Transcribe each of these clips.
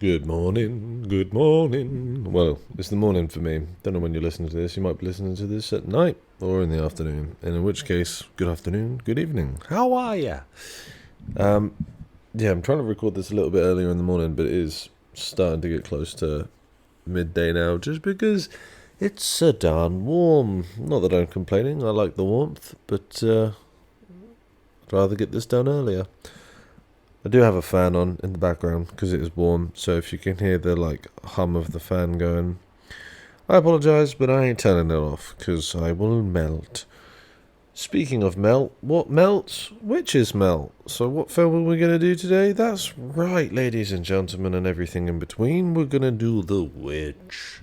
Good morning, good morning. Well, it's the morning for me. Don't know when you're listening to this. You might be listening to this at night or in the afternoon. And in which case, good afternoon, good evening. How are ya? Yeah, I'm trying to record this a little bit earlier in the morning, but it is starting to get close to midday now, just because it's so darn warm. Not that I'm complaining. I like the warmth, but I'd rather get this done earlier. I do have a fan on in the background because it is warm, so if you can hear the hum of the fan going, I apologise, but I ain't turning it off because I will melt. Speaking of melt, what melts? Witches melt. So what film are we going to do today? That's right, ladies and gentlemen and everything in between, we're going to do The Witch.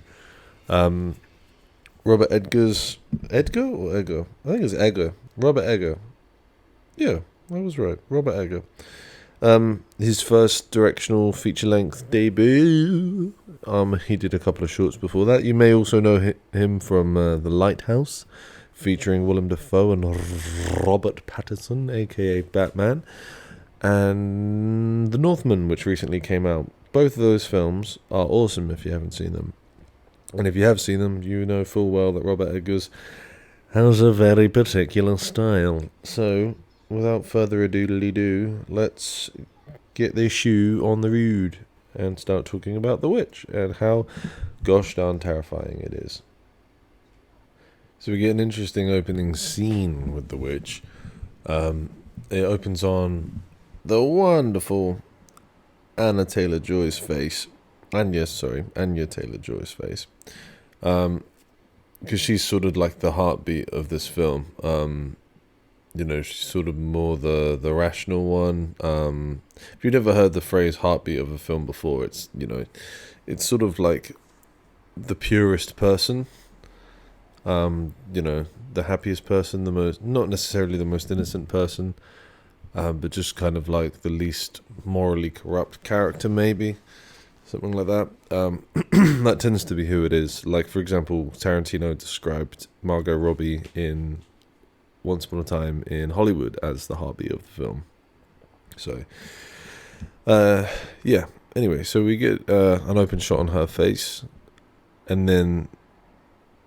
Robert Edgar's... Edgar or Edgar? I think it's Edgar. Robert Edgar. Yeah, I was right. Robert Edgar. His first directional feature-length debut. He did a couple of shorts before that. You may also know him from The Lighthouse, featuring Willem Dafoe and Robert Pattinson, aka Batman, and The Northman, which recently came out. Both of those films are awesome if you haven't seen them. And if you have seen them, you know full well that Robert Eggers has a very particular style. So, without further ado, let's get this shoe on the road and start talking about The Witch and how gosh darn terrifying it is. So we get an interesting opening scene with The Witch. It opens on the wonderful Anya Taylor-Joy's face. Anya Taylor-Joy's face. Because she's sort of like the heartbeat of this film. She's sort of more the rational one. If you've never heard the phrase heartbeat of a film before, it's sort of like the purest person. The happiest person, not necessarily the most innocent person, but just kind of like the least morally corrupt character, maybe. Something like that. That tends to be who it is. Like, for example, Tarantino described Margot Robbie in Once Upon a Time in Hollywood as the heartbeat of the film. So, yeah. Anyway, so we get an open shot on her face, and then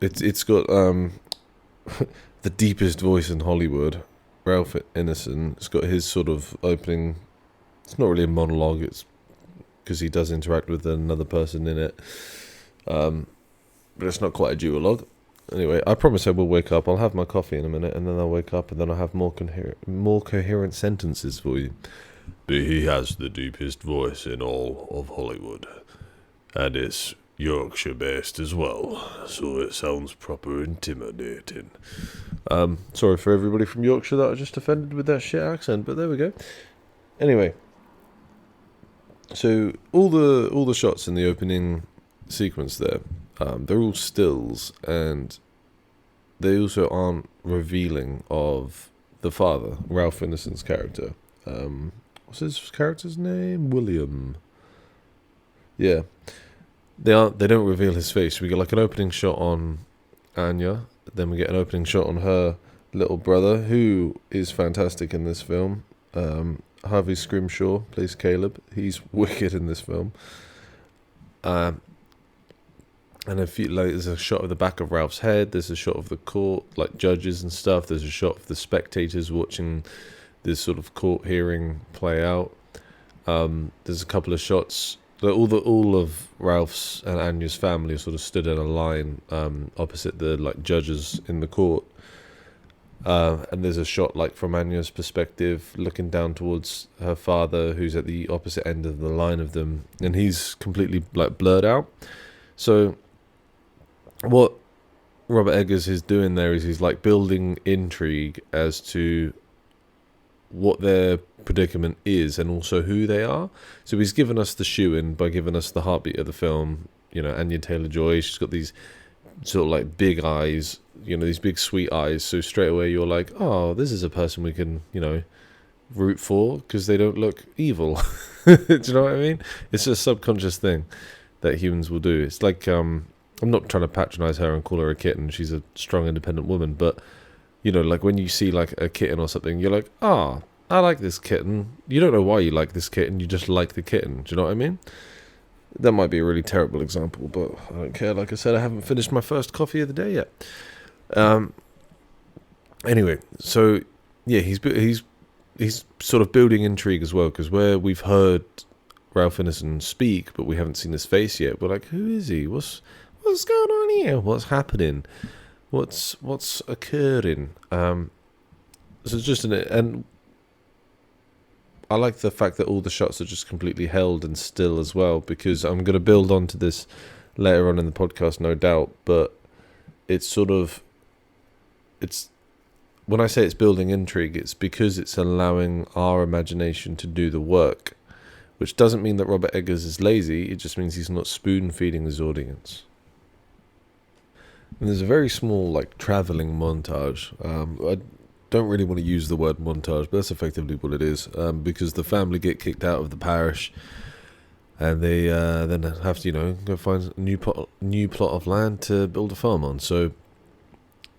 it's got the deepest voice in Hollywood, Ralph Ineson. It's got his sort of opening. It's not really a monologue. It's because he does interact with another person in it, but it's not quite a duologue. Anyway, I promise I will wake up. I'll have my coffee in a minute, and then I'll wake up, and then I'll have more coherent sentences for you. But he has the deepest voice in all of Hollywood, and it's Yorkshire-based as well, so it sounds proper intimidating. Sorry for everybody from Yorkshire that I just offended with that shit accent, but there we go. Anyway, so all the shots in the opening sequence there, they're all stills, and they also aren't revealing of the father, Ralph Ineson's character. What's his character's name? William. Yeah. They don't reveal his face. We get like an opening shot on Anya, then we get an opening shot on her little brother, who is fantastic in this film. Harvey Scrimshaw plays Caleb. He's wicked in this film. And there's a shot of the back of Ralph's head. There's a shot of the court, like judges and stuff. There's a shot of the spectators watching this sort of court hearing play out. There's a couple of shots. All of Ralph's and Anya's family are sort of stood in a line opposite the judges in the court. And there's a shot from Anya's perspective looking down towards her father, who's at the opposite end of the line of them, and he's completely blurred out. So what Robert Eggers is doing there is he's building intrigue as to what their predicament is and also who they are. So he's given us the shoe-in by giving us the heartbeat of the film. Anya Taylor-Joy, she's got these sort of big eyes, these big sweet eyes. So straight away you're like, oh, this is a person we can, root for because they don't look evil. Do you know what I mean? It's a subconscious thing that humans will do. It's I'm not trying to patronize her and call her a kitten. She's a strong, independent woman. But, when you see a kitten or something, you're like, ah, I like this kitten. You don't know why you like this kitten. You just like the kitten. Do you know what I mean? That might be a really terrible example, but I don't care. Like I said, I haven't finished my first coffee of the day yet. Anyway, so yeah, he's sort of building intrigue as well, because where we've heard Ralph Ineson speak, but we haven't seen his face yet. We're like, who is he? What's going on here? What's happening? What's occurring? So it's just and I like the fact that all the shots are just completely held and still as well, because I'm going to build onto this later on in the podcast, no doubt. But it's when I say it's building intrigue, it's because it's allowing our imagination to do the work, which doesn't mean that Robert Eggers is lazy. It just means he's not spoon-feeding his audience. And there's a very small, like, traveling montage. I don't really want to use the word montage, but that's effectively what it is, because the family get kicked out of the parish, and they then have to, go find a new plot of land to build a farm on. So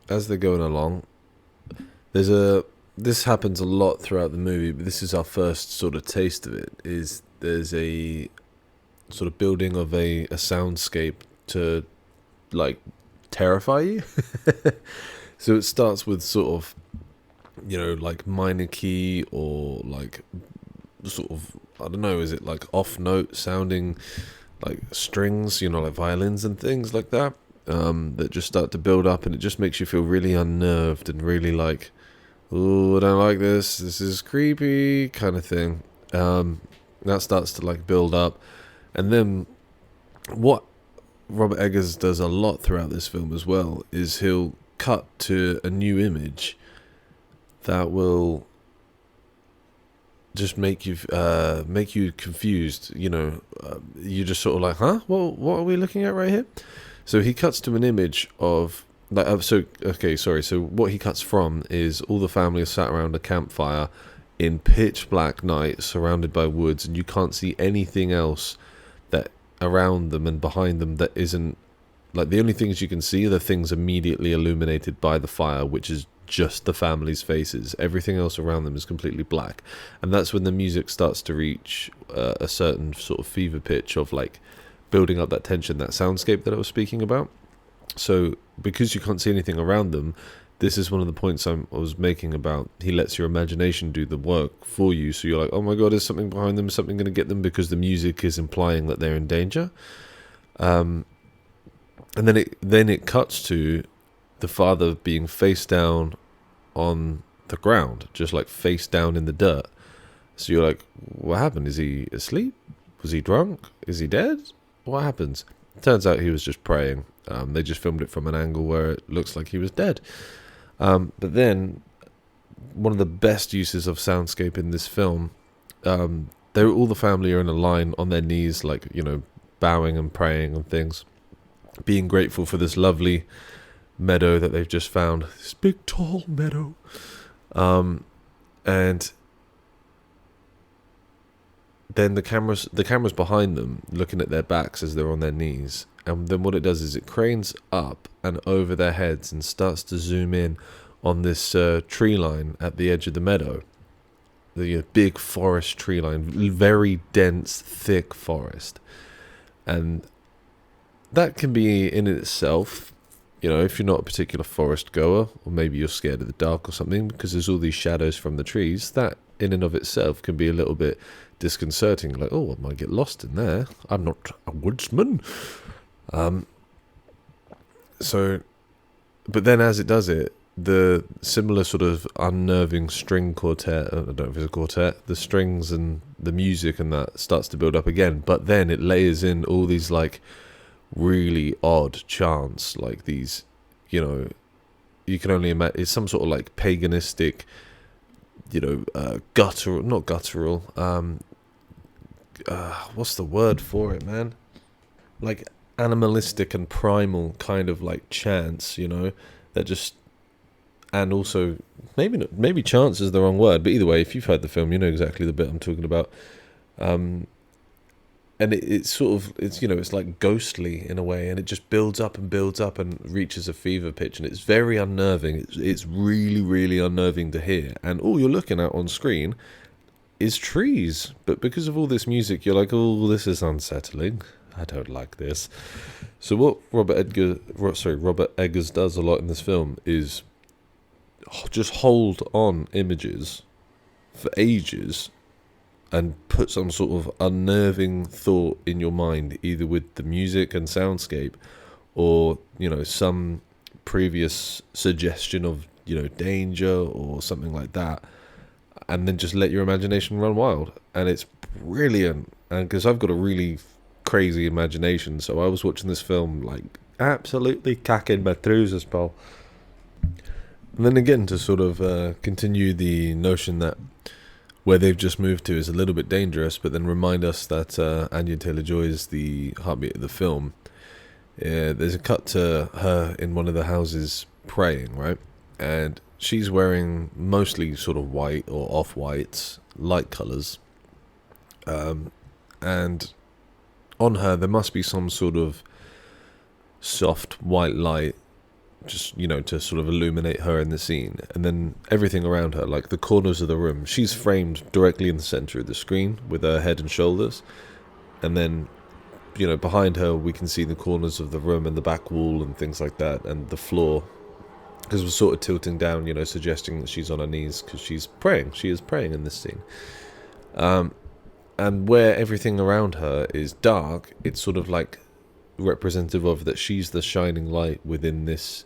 as they're going along, this happens a lot throughout the movie, but this is our first sort of taste of it. There's a sort of building of a soundscape to, like, terrify you. So it starts with sort of, like minor key, or like sort of, I don't know, is it like off note sounding like strings, like violins and things like that, that just start to build up, and it just makes you feel really unnerved and really like, oh, I don't like this is creepy kind of thing. That starts to like build up, and then what Robert Eggers does a lot throughout this film as well is he'll cut to a new image that will just make you confused. You're just sort of like, huh? Well, what are we looking at right here? So he cuts to an image of like, so what he cuts from is all the family are sat around a campfire in pitch black night, surrounded by woods, and you can't see anything else that around them and behind them that isn't, like, the only things you can see are the things immediately illuminated by the fire, which is just the family's faces. Everything else around them is completely black, and that's when the music starts to reach a certain sort of fever pitch of like building up that tension, that soundscape that I was speaking about. So because you can't see anything around them, this is one of the points I was making about he lets your imagination do the work for you. So you're like, oh my god, is something behind them? Is something going to get them? Because the music is implying that they're in danger. And then it cuts to the father being face down on the ground, just like face down in the dirt. So you're like, what happened? Is he asleep? Was he drunk? Is he dead? What happens? Turns out he was just praying. They just filmed it from an angle where it looks like he was dead. But then, one of the best uses of soundscape in this film, all the family are in a line on their knees, like, bowing and praying and things, being grateful for this lovely meadow that they've just found, this big tall meadow. And then the camera's behind them, looking at their backs as they're on their knees. And then what it does is it cranes up and over their heads and starts to zoom in on this tree line at the edge of the meadow. The big forest tree line, very dense, thick forest. And that can be in itself, if you're not a particular forest goer, or maybe you're scared of the dark or something, because there's all these shadows from the trees, that in and of itself can be a little bit disconcerting. Like, oh, I might get lost in there. I'm not a woodsman. But then as it does it, the similar sort of unnerving string quartet, I don't know if it's a quartet, the strings and the music and that starts to build up again, but then it layers in all these like really odd chants, like these, you can only imagine, it's some sort of like paganistic, guttural, what's the word for it, man? Like animalistic and primal kind of like chants, that just, and also maybe chants is the wrong word, but either way, if you've heard the film, you know exactly the bit I'm talking about. And it's sort of, it's like ghostly in a way, and it just builds up and reaches a fever pitch, and it's very unnerving. It's really, really unnerving to hear, and all you're looking at on screen is trees, but because of all this music, you're like, oh, this is unsettling. I don't like this. So what Robert Eggers does a lot in this film is just hold on images for ages and put some sort of unnerving thought in your mind, either with the music and soundscape or, some previous suggestion of, danger or something like that, and then just let your imagination run wild. And it's brilliant. And because I've got a really crazy imagination, so I was watching this film like absolutely cacking my trousers, Paul. And then again, to sort of continue the notion that where they've just moved to is a little bit dangerous, but then remind us that Anya Taylor-Joy is the heartbeat of the film. There's a cut to her in one of the houses praying, right? And she's wearing mostly sort of white or off-whites, light colours. And on her, there must be some sort of soft white light, just, to sort of illuminate her in the scene. And then everything around her, like the corners of the room, she's framed directly in the centre of the screen with her head and shoulders. And then, behind her, we can see the corners of the room and the back wall and things like that, and the floor. Because we're sort of tilting down, suggesting that she's on her knees because she's praying. She is praying in this scene. And where everything around her is dark, it's sort of like representative of that she's the shining light within this,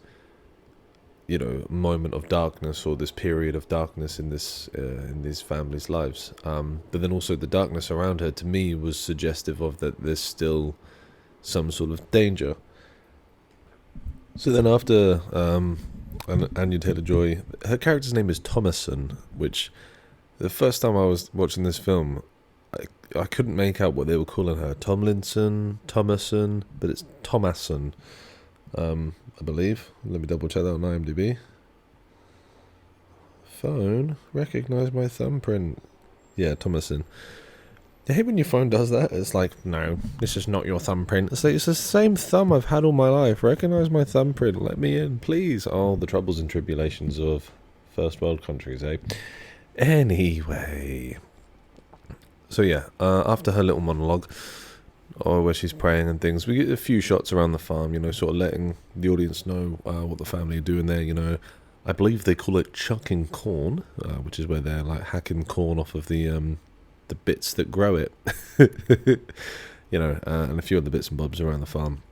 moment of darkness, or this period of darkness in these families' lives. But then also the darkness around her, to me, was suggestive of that there's still some sort of danger. So then after Anya Taylor-Joy, her character's name is Thomason, which the first time I was watching this film, I couldn't make out what they were calling her. Thomason, but it's Thomason, I believe. Let me double check that on IMDb. Phone, recognise my thumbprint. Yeah, Thomason. I hate when your phone does that. It's like, no, this is not your thumbprint. It's like, it's the same thumb I've had all my life. Recognise my thumbprint. Let me in, please. Oh, the troubles and tribulations of first world countries, eh? Anyway. So yeah, after her little monologue, or where she's praying and things, we get a few shots around the farm, sort of letting the audience know what the family are doing there. I believe they call it chucking corn, which is where they're like hacking corn off of the bits that grow it, and a few other bits and bobs around the farm.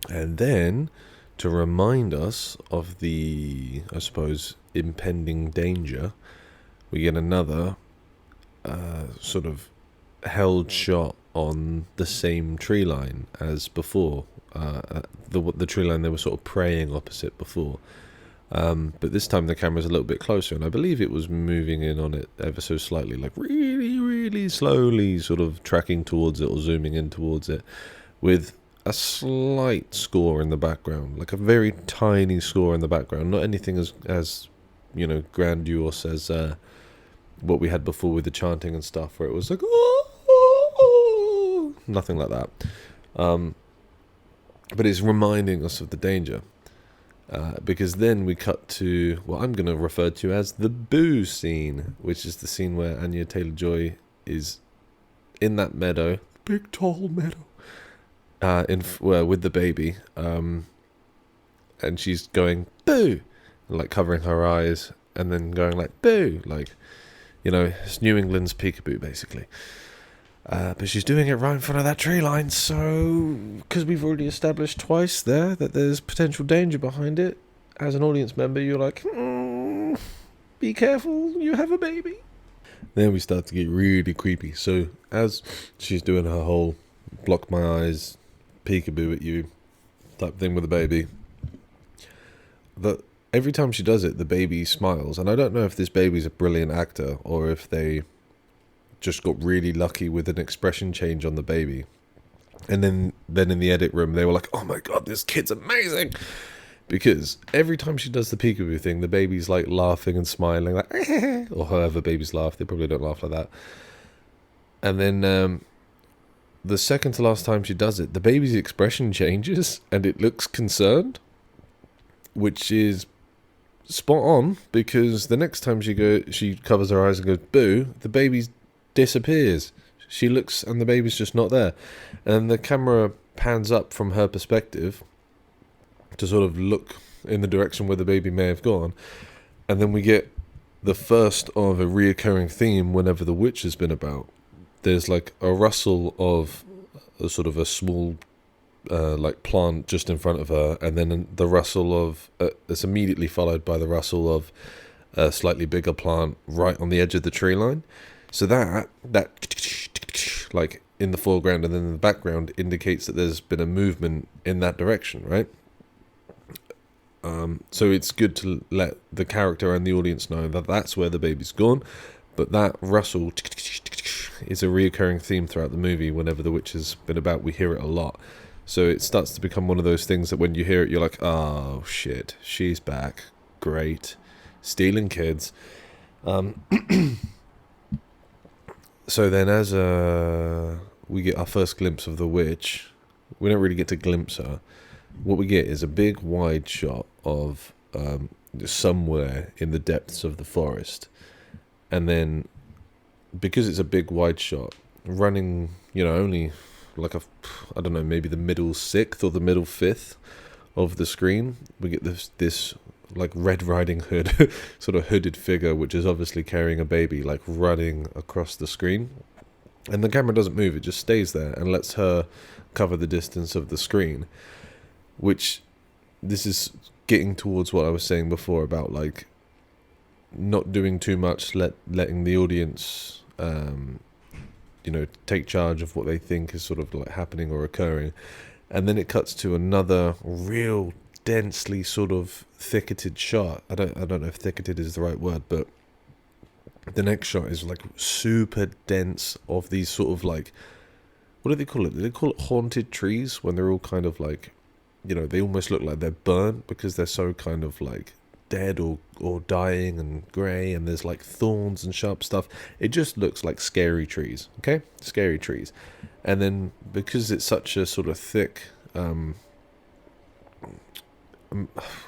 And then, to remind us of the, I suppose, impending danger, we get another sort of held shot on the same tree line as before, the tree line they were sort of praying opposite before, but this time the camera's a little bit closer, and I believe it was moving in on it ever so slightly, like really, really slowly, sort of tracking towards it or zooming in towards it, with a slight score in the background, like a very tiny score in the background, not anything as grandiose as what we had before with the chanting and stuff, where it was like, oh, nothing like that. But it's reminding us of the danger. Because then we cut to what I'm going to refer to as the boo scene, which is the scene where Anya Taylor-Joy is in that meadow, big tall meadow, with the baby, and she's going boo, like covering her eyes, and then going like boo, like, it's New England's peekaboo, basically. But she's doing it right in front of that tree line, so, because we've already established twice there that there's potential danger behind it, as an audience member, you're like, be careful, you have a baby. Then we start to get really creepy. So, as she's doing her whole block my eyes, peekaboo at you type thing with the baby, every time she does it, the baby smiles. And I don't know if this baby's a brilliant actor or if they just got really lucky with an expression change on the baby. And then in the edit room, they were like, oh my God, this kid's amazing. Because every time she does the peekaboo thing, the baby's like laughing and smiling, like, or however babies laugh. They probably don't laugh like that. And then the second to last time she does it, the baby's expression changes and it looks concerned, which is spot on, because the next time she covers her eyes and goes boo, the baby disappears. She looks, and the baby's just not there. And the camera pans up from her perspective to sort of look in the direction where the baby may have gone. And then we get the first of a reoccurring theme whenever the witch has been about. There's like a rustle of a sort of a small like plant just in front of her, and then the rustle of it's immediately followed by the rustle of a slightly bigger plant right on the edge of the tree line. So that like in the foreground and then in the background indicates that there's been a movement in that direction, right? So it's good to let the character and the audience know that that's where the baby's gone, but that rustle is a reoccurring theme throughout the movie. Whenever the witch has been about, we hear it a lot. So it starts to become one of those things that when you hear it, you're like, oh shit, she's back. Great. Stealing kids. So then as we get our first glimpse of the witch, we don't really get to glimpse her. What we get is a big wide shot of somewhere in the depths of the forest. And then, because it's a big wide shot, running, only like I don't know, maybe the middle sixth or the middle fifth of the screen, we get this like Red Riding Hood sort of hooded figure, which is obviously carrying a baby, like running across the screen. And the camera doesn't move, it just stays there and lets her cover the distance of the screen. Which, this is getting towards what I was saying before about like not doing too much, letting the audience take charge of what they think is sort of like happening or occurring. And then it cuts to another real densely sort of thicketed shot. I don't know if thicketed is the right word, but the next shot is like super dense of these sort of like, what do they call it? Do they call it haunted trees when they're all kind of like, they almost look like they're burnt because they're so kind of like dead or dying and grey, and there's like thorns and sharp stuff. It just looks like scary trees, okay? Scary trees. And then because it's such a sort of thick, I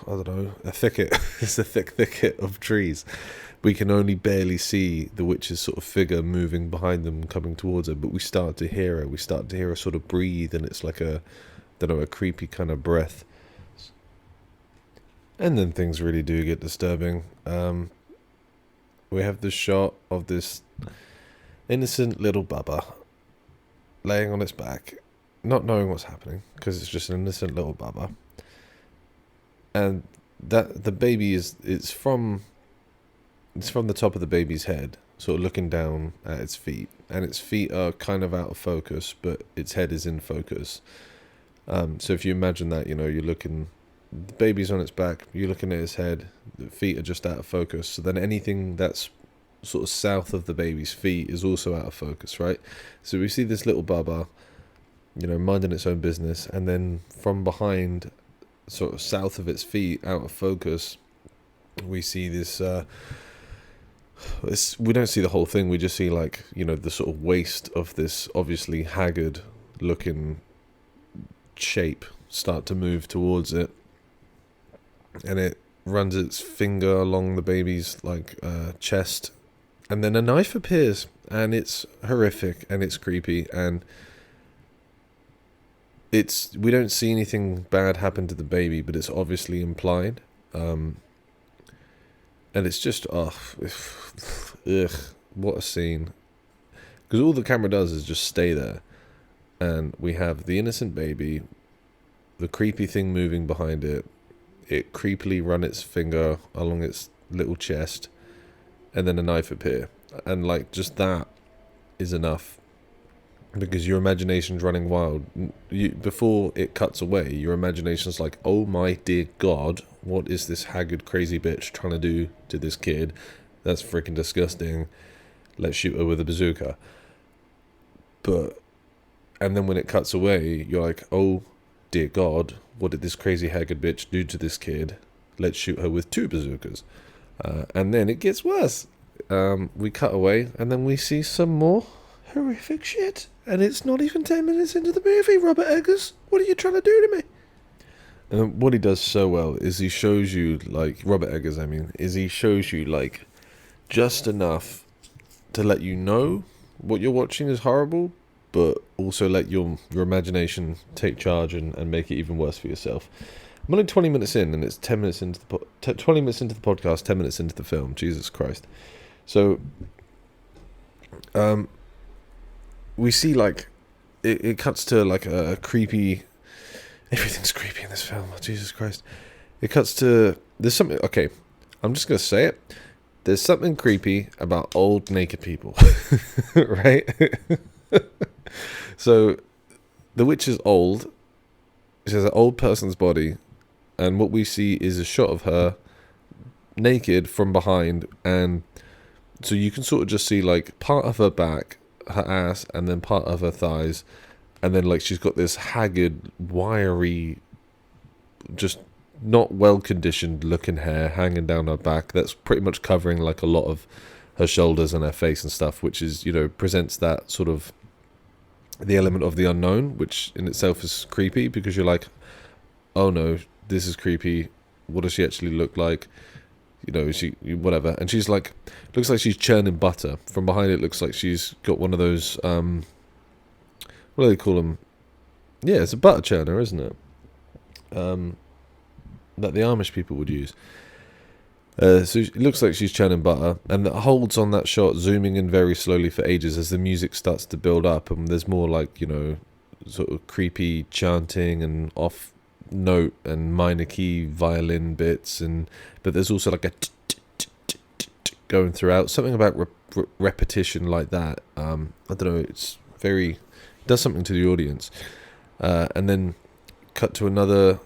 don't know, a thicket, it's a thick thicket of trees, we can only barely see the witch's sort of figure moving behind them, coming towards her, but we start to hear her. We start to hear her sort of breathe, and it's like a creepy kind of breath. And then things really do get disturbing. We have this shot of this innocent little bubba laying on its back, not knowing what's happening, because it's just an innocent little bubba. And that the baby it's from the top of the baby's head, sort of looking down at its feet, and its feet are kind of out of focus, but its head is in focus. So if you imagine that, you're looking, the baby's on its back, you're looking at its head, the feet are just out of focus. So then anything that's sort of south of the baby's feet is also out of focus, right? So we see this little bubba, minding its own business, and then from behind, sort of south of its feet, out of focus, we see this, we don't see the whole thing, we just see like, the sort of waist of this obviously haggard looking shape start to move towards it, and it runs its finger along the baby's like chest, and then a knife appears, and it's horrific and it's creepy, and we don't see anything bad happen to the baby, but it's obviously implied, and it's just ugh, what a scene, because all the camera does is just stay there. And we have the innocent baby, the creepy thing moving behind it. It creepily run its finger along its little chest, and then a knife appear. And like just that is enough, because your imagination's running wild. Before it cuts away, your imagination's like, oh my dear God, what is this haggard crazy bitch trying to do to this kid? That's freaking disgusting. Let's shoot her with a bazooka. And then when it cuts away, you're like, oh, dear God, what did this crazy haggard bitch do to this kid? Let's shoot her with 2 bazookas. And then it gets worse. We cut away, and then we see some more horrific shit. And it's not even 10 minutes into the movie, Robert Eggers. What are you trying to do to me? And what he does so well is he shows you, like, Robert Eggers, he shows you, like, just enough to let you know what you're watching is horrible, but also let your imagination take charge and make it even worse for yourself. I'm only 20 minutes in, and it's 10 minutes into the 20 minutes into the podcast, 10 minutes into the film. Jesus Christ. So, we see, like, it cuts to, like, a creepy... Everything's creepy in this film. Oh, Jesus Christ. It cuts to... There's something... Okay, I'm just going to say it. There's something creepy about old naked people. Right? So, the witch is old. She has an old person's body. And what we see is a shot of her naked from behind. And so you can sort of just see, like, part of her back, her ass, and then part of her thighs. And then, like, she's got this haggard, wiry, just not well-conditioned looking hair hanging down her back. That's pretty much covering, like, a lot of her shoulders and her face and stuff, which is, you know, presents that sort of the element of the unknown, which in itself is creepy because you're like, oh no, this is creepy. What does she actually look like? You know, whatever. And she's like, looks like she's churning butter. From behind it looks like she's got one of those, what do they call them? Yeah, it's a butter churner, isn't it? That the Amish people would use. So it looks like she's churning butter, and it holds on that shot, zooming in very slowly for ages as the music starts to build up, and there's more, like, you know, sort of creepy chanting and off note and minor key violin bits, but there's also like a going throughout, something about repetition like that. I don't know, it's very... does something to the audience. And then cut to another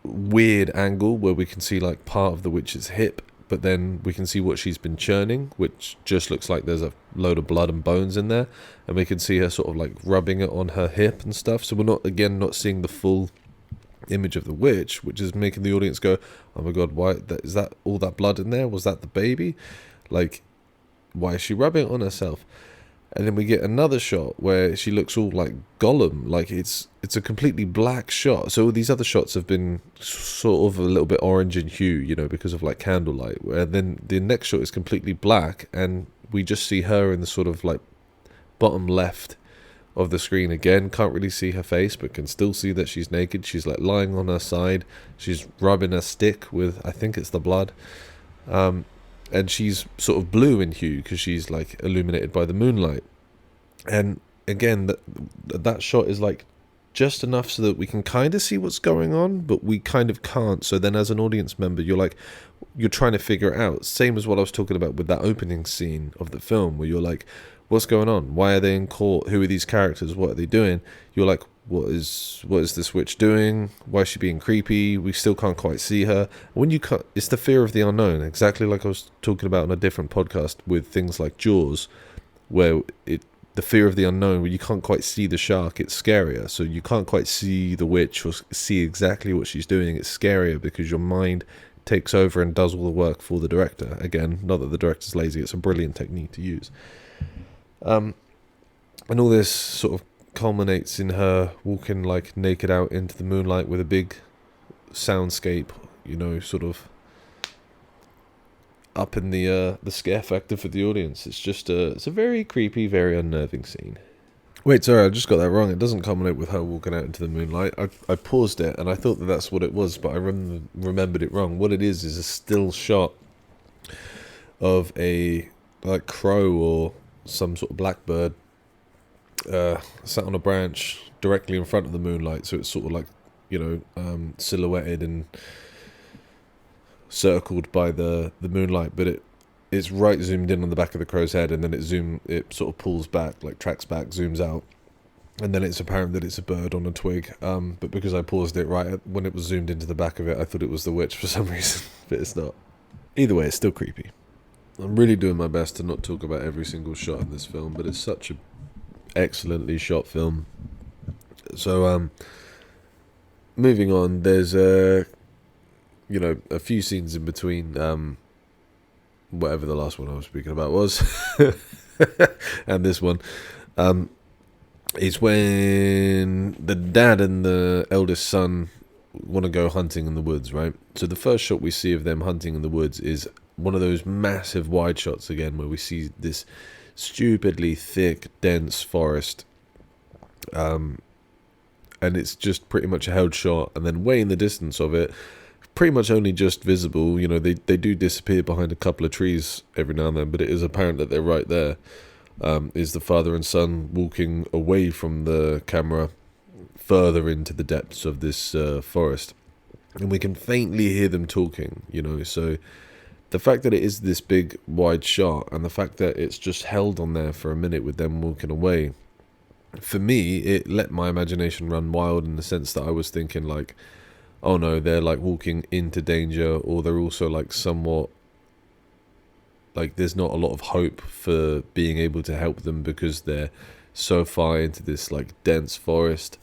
weird angle where we can see, like, part of the witch's hip, but then we can see what she's been churning, which just looks like there's a load of blood and bones in there, and we can see her sort of, like, rubbing it on her hip and stuff. So we're not seeing the full image of the witch, which is making the audience go, oh my god, why is that all that blood in there? Was that the baby? Like, why is she rubbing it on herself? And then we get another shot where she looks all like Gollum, like it's a completely black shot. So these other shots have been sort of a little bit orange in hue, you know, because of, like, candlelight. Where then the next shot is completely black, and we just see her in the sort of, like, bottom left of the screen again. Can't really see her face, but can still see that she's naked. She's, like, lying on her side. She's rubbing a stick with, I think it's the blood. And she's sort of blue in hue because she's, like, illuminated by the moonlight. And again, that shot is, like, just enough so that we can kind of see what's going on, but we kind of can't. So then as an audience member, you're trying to figure it out. Same as what I was talking about with that opening scene of the film, where you're like, what's going on? Why are they in court? Who are these characters? What are they doing? You're like, what is this witch doing? Why is she being creepy? We still can't quite see her. When you cut, it's the fear of the unknown, exactly like I was talking about on a different podcast with things like Jaws, where the fear of the unknown, where you can't quite see the shark, it's scarier. So you can't quite see the witch or see exactly what she's doing. It's scarier because your mind takes over and does all the work for the director. Again, not that the director's lazy, it's a brilliant technique to use. And all this sort of culminates in her walking, like, naked out into the moonlight with a big soundscape, you know, sort of up in the scare factor for the audience. It's just it's a very creepy, very unnerving scene. Wait, sorry, I just got that wrong. It doesn't culminate with her walking out into the moonlight. I paused it and I thought that that's what it was, but I remembered it wrong. What it is a still shot of a, like, crow or some sort of blackbird sat on a branch directly in front of the moonlight, so it's sort of like, you know, silhouetted and circled by the moonlight, but it's right zoomed in on the back of the crow's head, and then it sort of pulls back, like tracks back, zooms out, and then it's apparent that it's a bird on a twig, but because I paused it right when it was zoomed into the back of it, I thought it was the witch for some reason, but it's not. Either way, it's still creepy. I'm really doing my best to not talk about every single shot in this film, but it's such a excellently shot film. So moving on, there's a few scenes in between whatever the last one I was speaking about was and this one. It's when the dad and the eldest son want to go hunting in the woods, right? So the first shot we see of them hunting in the woods is one of those massive wide shots again, where we see this stupidly thick, dense forest. And it's just pretty much a held shot, and then way in the distance of it, pretty much only just visible. You know, they do disappear behind a couple of trees every now and then, but it is apparent that they're right there. Is the father and son walking away from the camera further into the depths of this forest, and we can faintly hear them talking, you know. So the fact that it is this big wide shot, and the fact that it's just held on there for a minute with them walking away, for me, it let my imagination run wild, in the sense that I was thinking like, oh no, they're like walking into danger, or they're also like somewhat like there's not a lot of hope for being able to help them because they're so far into this like dense forest.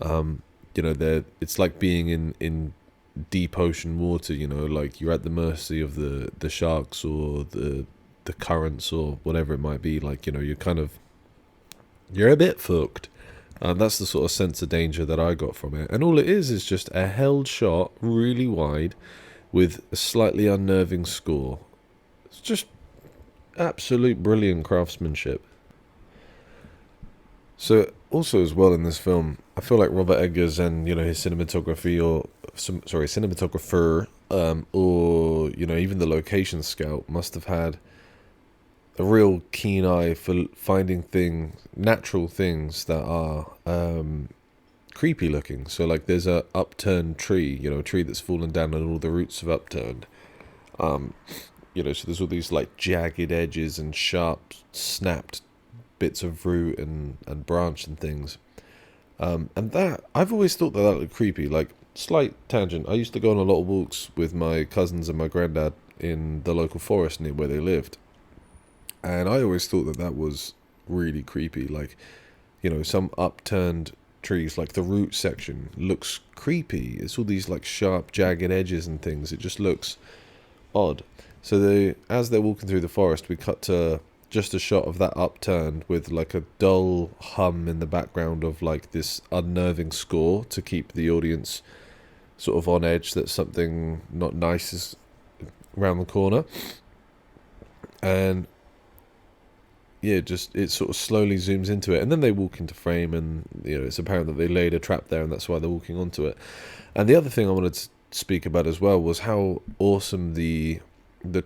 You know, it's like being in deep ocean water, you know, like you're at the mercy of the sharks or the currents or whatever it might be. Like, you know, you're a bit fucked. That's the sort of sense of danger that I got from it. And all it is just a held shot, really wide, with a slightly unnerving score. It's just absolute brilliant craftsmanship. So also as well in this film, I feel like Robert Eggers and, you know, his cinematography, or cinematographer, or, you know, even the location scout must have had a real keen eye for finding natural things that are creepy looking. So like there's a upturned tree, you know, a tree that's fallen down and all the roots have upturned. You know, so there's all these like jagged edges and sharp snapped bits of root and branch and things. And that, I've always thought that looked creepy. Like, slight tangent, I used to go on a lot of walks with my cousins and my granddad in the local forest near where they lived. And I always thought that was really creepy. Like, you know, some upturned trees, like the root section, looks creepy. It's all these like sharp, jagged edges and things. It just looks odd. So as they're walking through the forest, we cut to just a shot of that upturned with like a dull hum in the background of like this unnerving score to keep the audience sort of on edge that something not nice is around the corner. And yeah, just it sort of slowly zooms into it, and then they walk into frame, and you know, it's apparent that they laid a trap there, and that's why they're walking onto it. And the other thing I wanted to speak about as well was how awesome the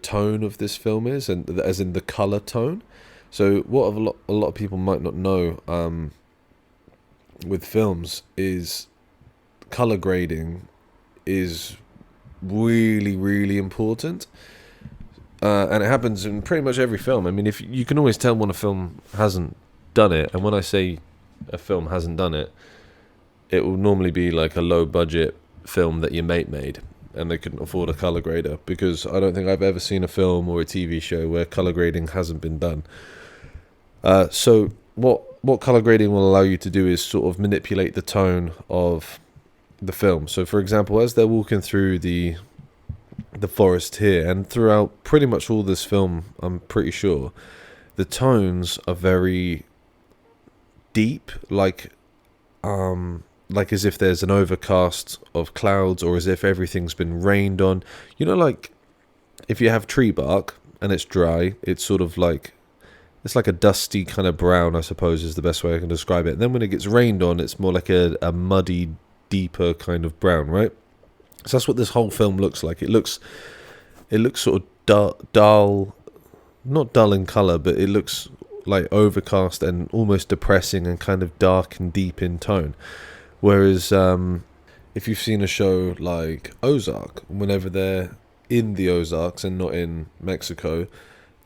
tone of this film is, and as in the color tone. So what a lot of people might not know with films is color grading is really, really important. And it happens in pretty much every film. I mean, if you can always tell when a film hasn't done it, and when I say a film hasn't done it, it will normally be like a low budget film that your mate made and they couldn't afford a color grader, because I don't think I've ever seen a film or a TV show where color grading hasn't been done. So what color grading will allow you to do is sort of manipulate the tone of the film. So for example, as they're walking through the forest here, and throughout pretty much all this film, I'm pretty sure the tones are very deep, like as if there's an overcast of clouds, or as if everything's been rained on. You know, like if you have tree bark and it's dry, it's sort of like, it's like a dusty kind of brown, I suppose is the best way I can describe it. And then when it gets rained on, it's more like a muddy, deeper kind of brown, right? So that's what this whole film looks like. It looks sort of dull, not dull in colour, but it looks like overcast and almost depressing and kind of dark and deep in tone. Whereas if you've seen a show like Ozark, whenever they're in the Ozarks and not in Mexico,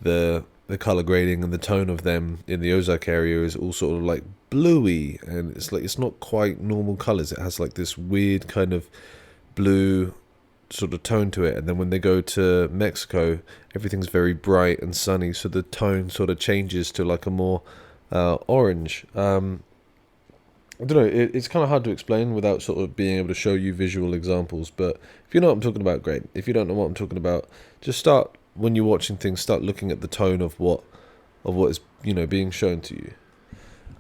the colour grading and the tone of them in the Ozark area is all sort of like bluey, and it's like it's not quite normal colours. It has like this weird kind of blue sort of tone to it, and then when they go to Mexico, everything's very bright and sunny, so the tone sort of changes to like a more orange. I don't know, it's kind of hard to explain without sort of being able to show you visual examples, but if you know what I'm talking about, great. If you don't know what I'm talking about, just start, when you're watching things, start looking at the tone of what is, you know, being shown to you.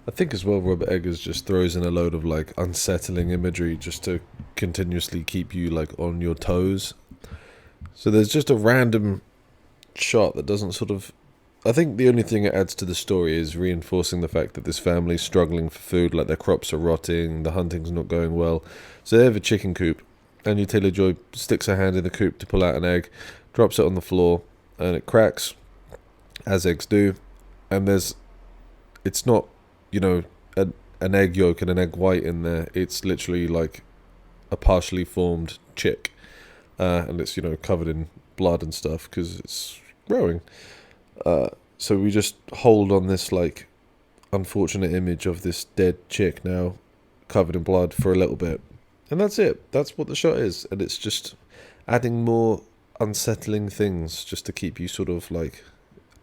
I think as well, Robert Eggers just throws in a load of like unsettling imagery just to continuously keep you like on your toes. So there's just a random shot that doesn't sort of I think the only thing it adds to the story is reinforcing the fact that this family's struggling for food, like their crops are rotting, the hunting's not going well. So they have a chicken coop. Anya Taylor-Joy sticks her hand in the coop to pull out an egg, drops it on the floor, and it cracks, as eggs do. And it's not, you know, an egg yolk and an egg white in there. It's literally like a partially formed chick. And it's, covered in blood and stuff because it's growing. So we just hold on this like unfortunate image of this dead chick now covered in blood for a little bit. And that's it. That's what the shot is. And it's just adding more unsettling things just to keep you sort of like,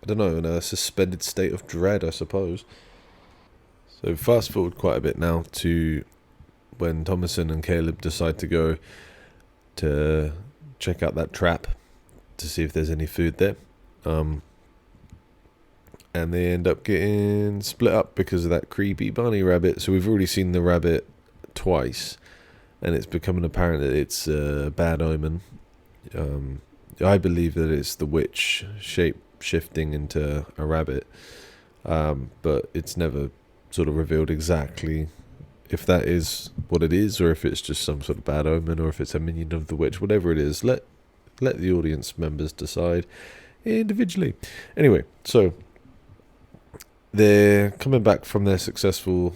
I don't know, in a suspended state of dread, I suppose. So fast forward quite a bit now to when Thomason and Caleb decide to go to check out that trap to see if there's any food there. And they end up getting split up because of that creepy bunny rabbit. So we've already seen the rabbit twice, and it's becoming apparent that it's a bad omen. I believe that it's the witch shape shifting into a rabbit, but it's never sort of revealed exactly if that is what it is, or if it's just some sort of bad omen, or if it's a minion of the witch. Whatever it is, let the audience members decide individually. Anyway, so they're coming back from their successful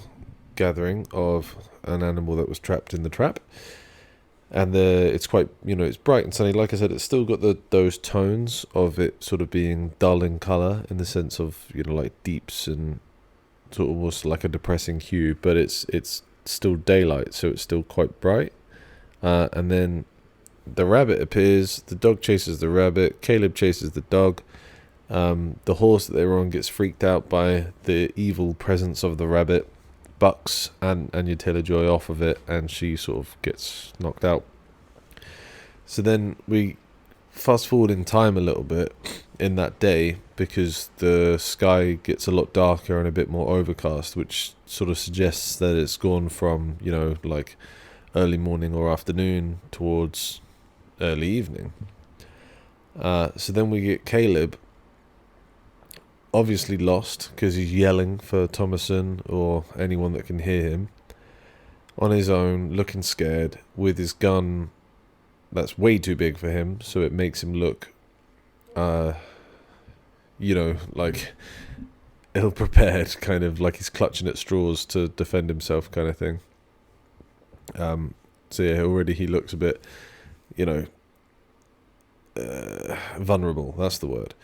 gathering of an animal that was trapped in the trap, and it's quite, it's bright and sunny. Like I said, it's still got those tones of it sort of being dull in colour, in the sense of, like deeps and sort of almost like a depressing hue, but it's still daylight, so it's still quite bright. And then the rabbit appears, the dog chases the rabbit, Caleb chases the dog. The horse that they were on gets freaked out by the evil presence of the rabbit, bucks and Anya Taylor-Joy off of it, and she sort of gets knocked out. So then we fast forward in time a little bit in that day, because the sky gets a lot darker and a bit more overcast, which sort of suggests that it's gone from, like early morning or afternoon towards early evening. So then we get Caleb, obviously lost because he's yelling for Thomason or anyone that can hear him, on his own, looking scared, with his gun that's way too big for him, so it makes him look like ill-prepared, kind of like he's clutching at straws to defend himself, kind of thing. So yeah, already he looks a bit, vulnerable, that's the word.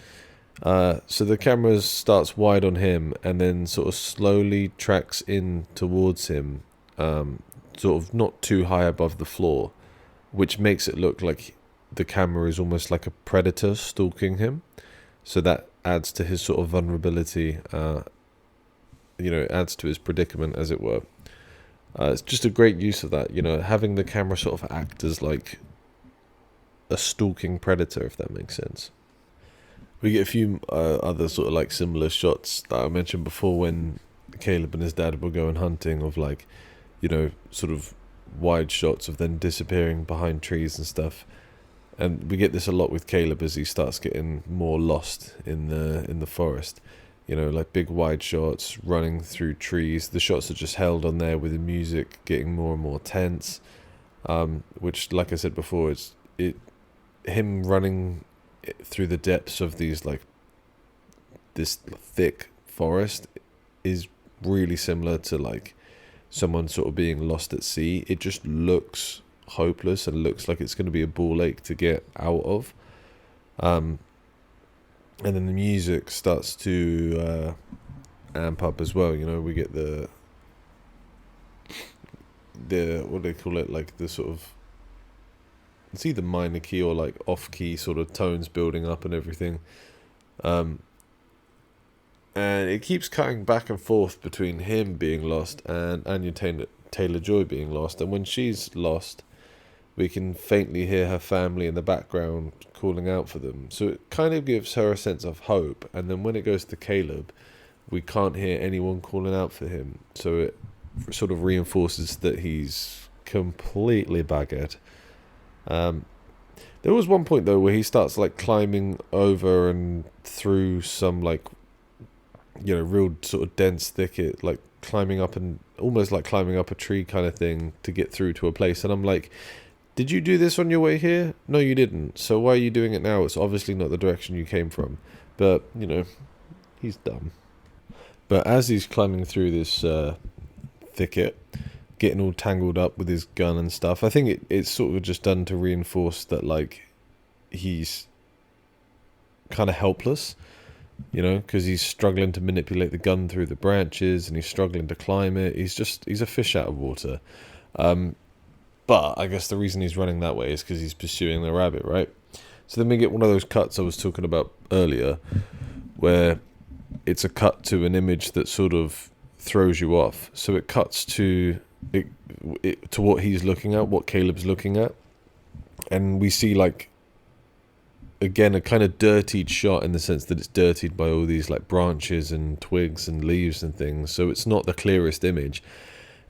So the camera starts wide on him and then sort of slowly tracks in towards him, sort of not too high above the floor, which makes it look like the camera is almost like a predator stalking him. So that adds to his sort of vulnerability, it adds to his predicament, as it were. It's just a great use of that, having the camera sort of act as like a stalking predator, if that makes sense. We get a few other sort of like similar shots that I mentioned before when Caleb and his dad were going hunting, of like, sort of wide shots of them disappearing behind trees and stuff. And we get this a lot with Caleb as he starts getting more lost in the forest. Like big wide shots running through trees. The shots are just held on there with the music getting more and more tense. Which, like I said before, him running through the depths of this thick forest is really similar to like someone sort of being lost at sea. It just looks hopeless and looks like it's going to be a ball ache to get out of. And then the music starts to amp up as well. We get the what do they call it, like the sort of, it's either minor key or like off key sort of tones building up and everything. And it keeps cutting back and forth between him being lost and Anya Taylor-Joy being lost. And when she's lost, we can faintly hear her family in the background calling out for them. So it kind of gives her a sense of hope. And then when it goes to Caleb, we can't hear anyone calling out for him. So it sort of reinforces that he's completely buggered. There was one point though where he starts like climbing over and through some like, you know, real sort of dense thicket, like climbing up and almost like climbing up a tree kind of thing to get through to a place. And I'm like, did you do this on your way here? No, you didn't. So why are you doing it now? It's obviously not the direction you came from. But, you know, he's dumb. But as he's climbing through this thicket, getting all tangled up with his gun and stuff, I think it's sort of just done to reinforce that, like, he's kind of helpless, you know, because he's struggling to manipulate the gun through the branches and he's struggling to climb it. He's a fish out of water. But I guess the reason he's running that way is because he's pursuing the rabbit, right? So then we get one of those cuts I was talking about earlier, where it's a cut to an image that sort of throws you off. So it cuts to to what he's looking at, what Caleb's looking at, and we see, like, again, a kind of dirtied shot in the sense that it's dirtied by all these like branches and twigs and leaves and things. So it's not the clearest image.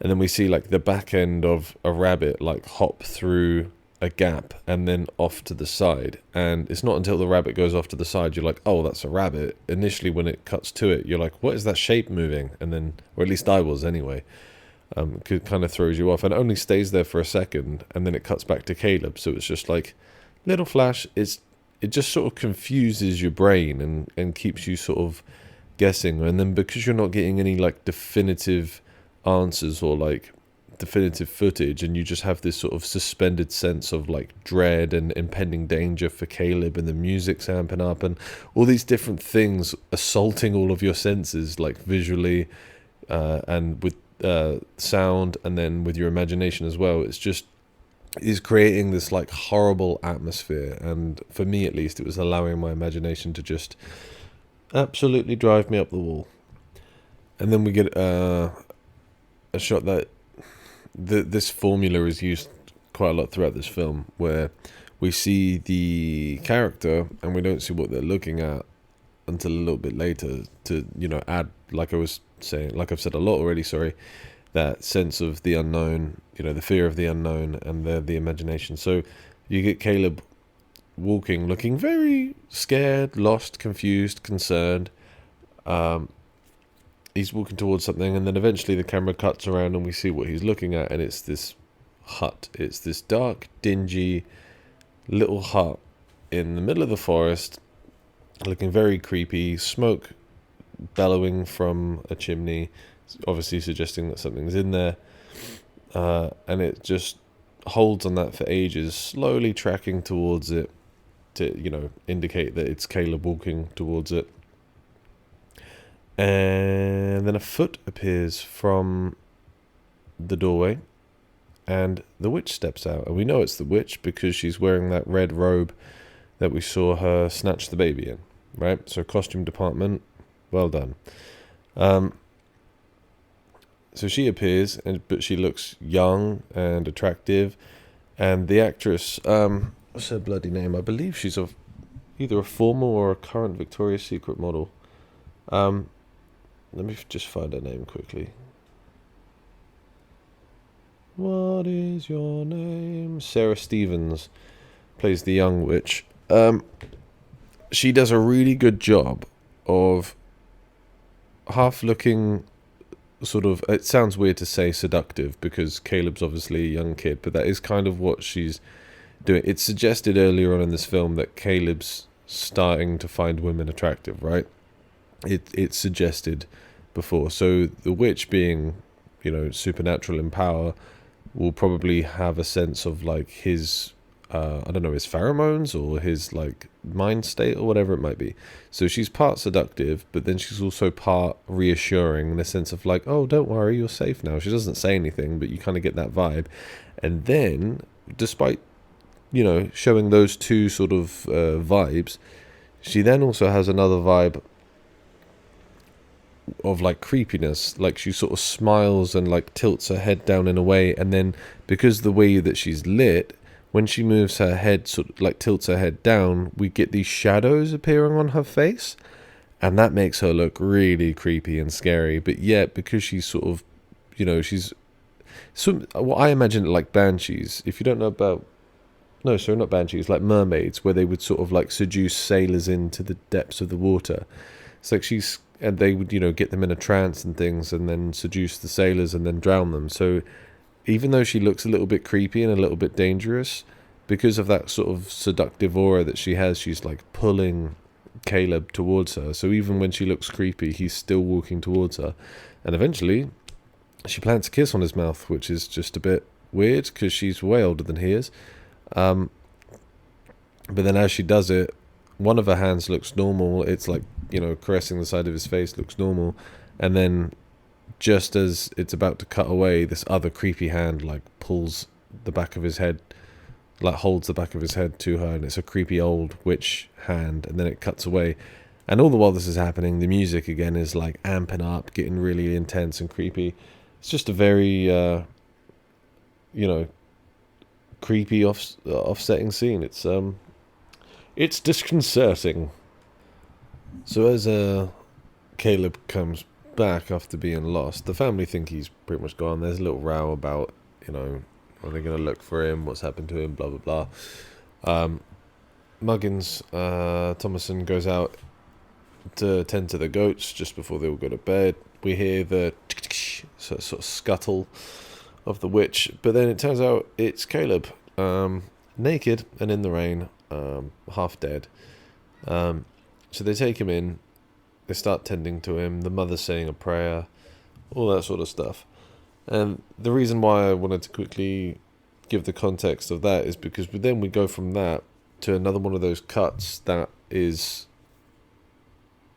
And then we see like the back end of a rabbit like hop through a gap and then off to the side. And it's not until the rabbit goes off to the side you're like, oh, that's a rabbit. Initially, when it cuts to it, you're like, what is that shape moving? And then, or at least I was anyway. It kind of throws you off and it only stays there for a second. And then it cuts back to Caleb. So it's just like little flash. It just sort of confuses your brain and keeps you sort of guessing. And then because you're not getting any like definitive answers or like definitive footage, and you just have this sort of suspended sense of like dread and impending danger for Caleb, and the music's amping up and all these different things assaulting all of your senses, like visually and with sound, and then with your imagination as well. Is creating this like horrible atmosphere, and for me at least it was allowing my imagination to just absolutely drive me up the wall. And then we get a shot that this formula is used quite a lot throughout this film, where we see the character and we don't see what they're looking at until a little bit later to, you know, add, like I was saying, like I've said a lot already, sorry, that sense of the unknown, you know, the fear of the unknown and the imagination. So you get Caleb walking, looking very scared, lost, confused, concerned. He's walking towards something, and then eventually the camera cuts around and we see what he's looking at, and it's this hut. It's this dark, dingy little hut in the middle of the forest, looking very creepy, smoke bellowing from a chimney, obviously suggesting that something's in there, and it just holds on that for ages, slowly tracking towards it to, you know, indicate that it's Caleb walking towards it. And then a foot appears from the doorway, and the witch steps out. And we know it's the witch because she's wearing that red robe that we saw her snatch the baby in, right? So costume department, well done. So she appears, but she looks young and attractive. And the actress, what's her bloody name? I believe she's either a former or a current Victoria's Secret model. Let me just find her name quickly. What is your name? Sarah Stevens plays the young witch. She does a really good job of half looking sort of, it sounds weird to say seductive because Caleb's obviously a young kid, but that is kind of what she's doing. It's suggested earlier on in this film that Caleb's starting to find women attractive, right? It's suggested before. So the witch, being, you know, supernatural in power, will probably have a sense of like his I don't know, his pheromones or his like mind state or whatever it might be. So she's part seductive, but then she's also part reassuring in the sense of like, oh, don't worry, you're safe now. She doesn't say anything, but you kind of get that vibe. And then, despite, you know, showing those two sort of vibes, she then also has another vibe of like creepiness. Like she sort of smiles and like tilts her head down in a way, and then because the way that she's lit, when she moves her head, sort of like tilts her head down, we get these shadows appearing on her face, and that makes her look really creepy and scary. But yet, because she's sort of, you know, she's so, well, I imagine it like banshees. If you don't know about no, sorry, not banshees, like mermaids, where they would sort of like seduce sailors into the depths of the water. It's like and they would, get them in a trance and things, and then seduce the sailors and then drown them. So even though she looks a little bit creepy and a little bit dangerous, because of that sort of seductive aura that she has, she's like pulling Caleb towards her. So even when she looks creepy, he's still walking towards her. And eventually, she plants a kiss on his mouth, which is just a bit weird because she's way older than he is. But then as she does it, one of her hands looks normal. It's like, caressing the side of his face looks normal. And then just as it's about to cut away, this other creepy hand like pulls the back of his head, like holds the back of his head to her, and it's a creepy old witch hand, and then it cuts away. And all the while this is happening, the music again is like amping up, getting really intense and creepy. It's just a very creepy offsetting scene. It's disconcerting. So as Caleb comes back after being lost, the family think he's pretty much gone. There's a little row about, are they going to look for him, what's happened to him, blah blah blah. Muggins, Thomason goes out to tend to the goats just before they all go to bed. We hear the sort of scuttle of the witch, but then it turns out it's Caleb, naked and in the rain, half dead. So they take him in, they start tending to him, the mother's saying a prayer, all that sort of stuff. And the reason why I wanted to quickly give the context of that is because then we go from that to another one of those cuts that is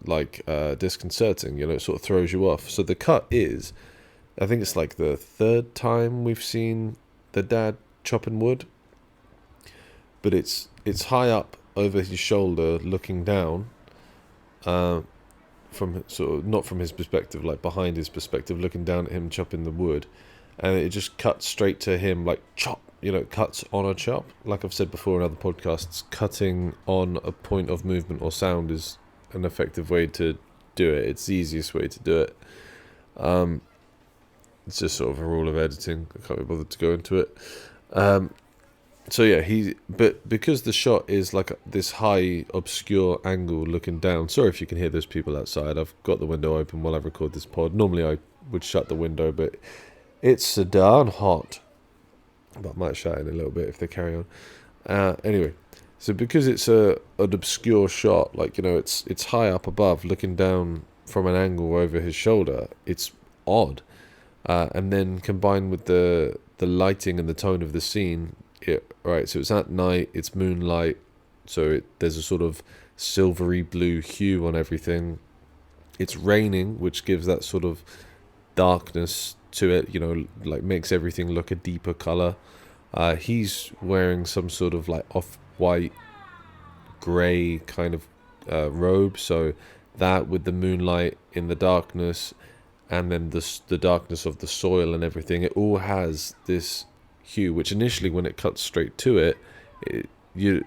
like disconcerting, it sort of throws you off. So the cut is, I think it's like the third time we've seen the dad chopping wood, but it's high up over his shoulder looking down, from sort of not from his perspective, like behind his perspective, looking down at him chopping the wood, and it just cuts straight to him like chop, cuts on a chop. Like I've said before in other podcasts, cutting on a point of movement or sound is an effective way to do it. It's the easiest way to do it. It's just sort of a rule of editing. I can't be bothered to go into it. So yeah, but because the shot is like this high, obscure angle looking down. Sorry if you can hear those people outside. I've got the window open while I record this pod. Normally I would shut the window, but it's so darn hot. But I might shut in a little bit if they carry on. Anyway, so because it's an obscure shot, like it's high up above, looking down from an angle over his shoulder. It's odd, and then combined with the lighting and the tone of the scene. So it's at night, it's moonlight, so there's a sort of silvery blue hue on everything. It's raining, which gives that sort of darkness to it, like makes everything look a deeper colour. He's wearing some sort of like off-white grey kind of robe, so that with the moonlight in the darkness, and then the darkness of the soil and everything, it all has this hue, which initially when it cuts straight to it, you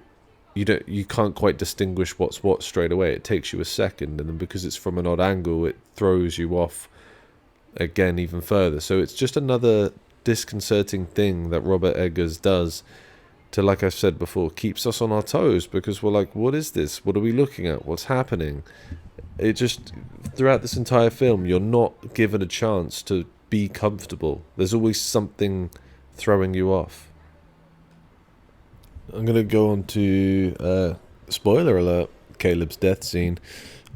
can't quite distinguish what's what straight away. It takes you a second, and then because it's from an odd angle, it throws you off again even further. So it's just another disconcerting thing that Robert Eggers does to, like I've said before, keeps us on our toes, because we're like, what is this? What are we looking at? What's happening? It just, throughout this entire film, you're not given a chance to be comfortable. There's always something throwing you off. I'm going to go on to spoiler alert, Caleb's death scene,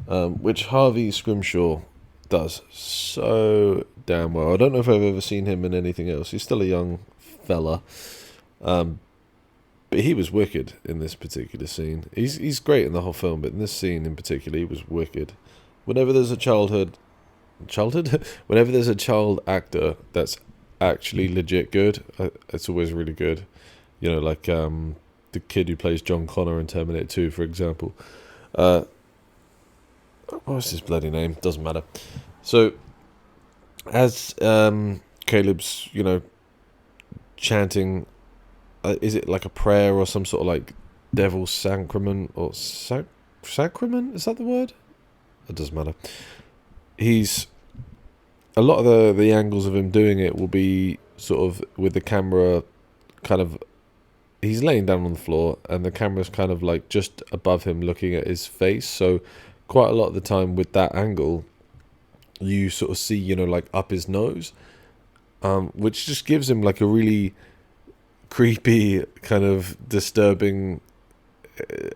which Harvey Scrimshaw does so damn well. I don't know if I've ever seen him in anything else. He's still a young fella, but he was wicked in this particular scene. He's great in the whole film, but in this scene in particular, he was wicked. Whenever there's a whenever there's a child actor that's actually legit good, it's always really good. Like the kid who plays John Connor in Terminator 2, for example. What's his bloody name? Doesn't matter. So as Caleb's chanting, is it like a prayer or some sort of like devil's sacrament or sacrament? Is that the word? It doesn't matter. A lot of the angles of him doing it will be sort of with the camera kind of, he's laying down on the floor, and the camera's kind of like just above him, looking at his face. So quite a lot of the time with that angle, you sort of see, like up his nose, which just gives him like a really creepy, kind of disturbing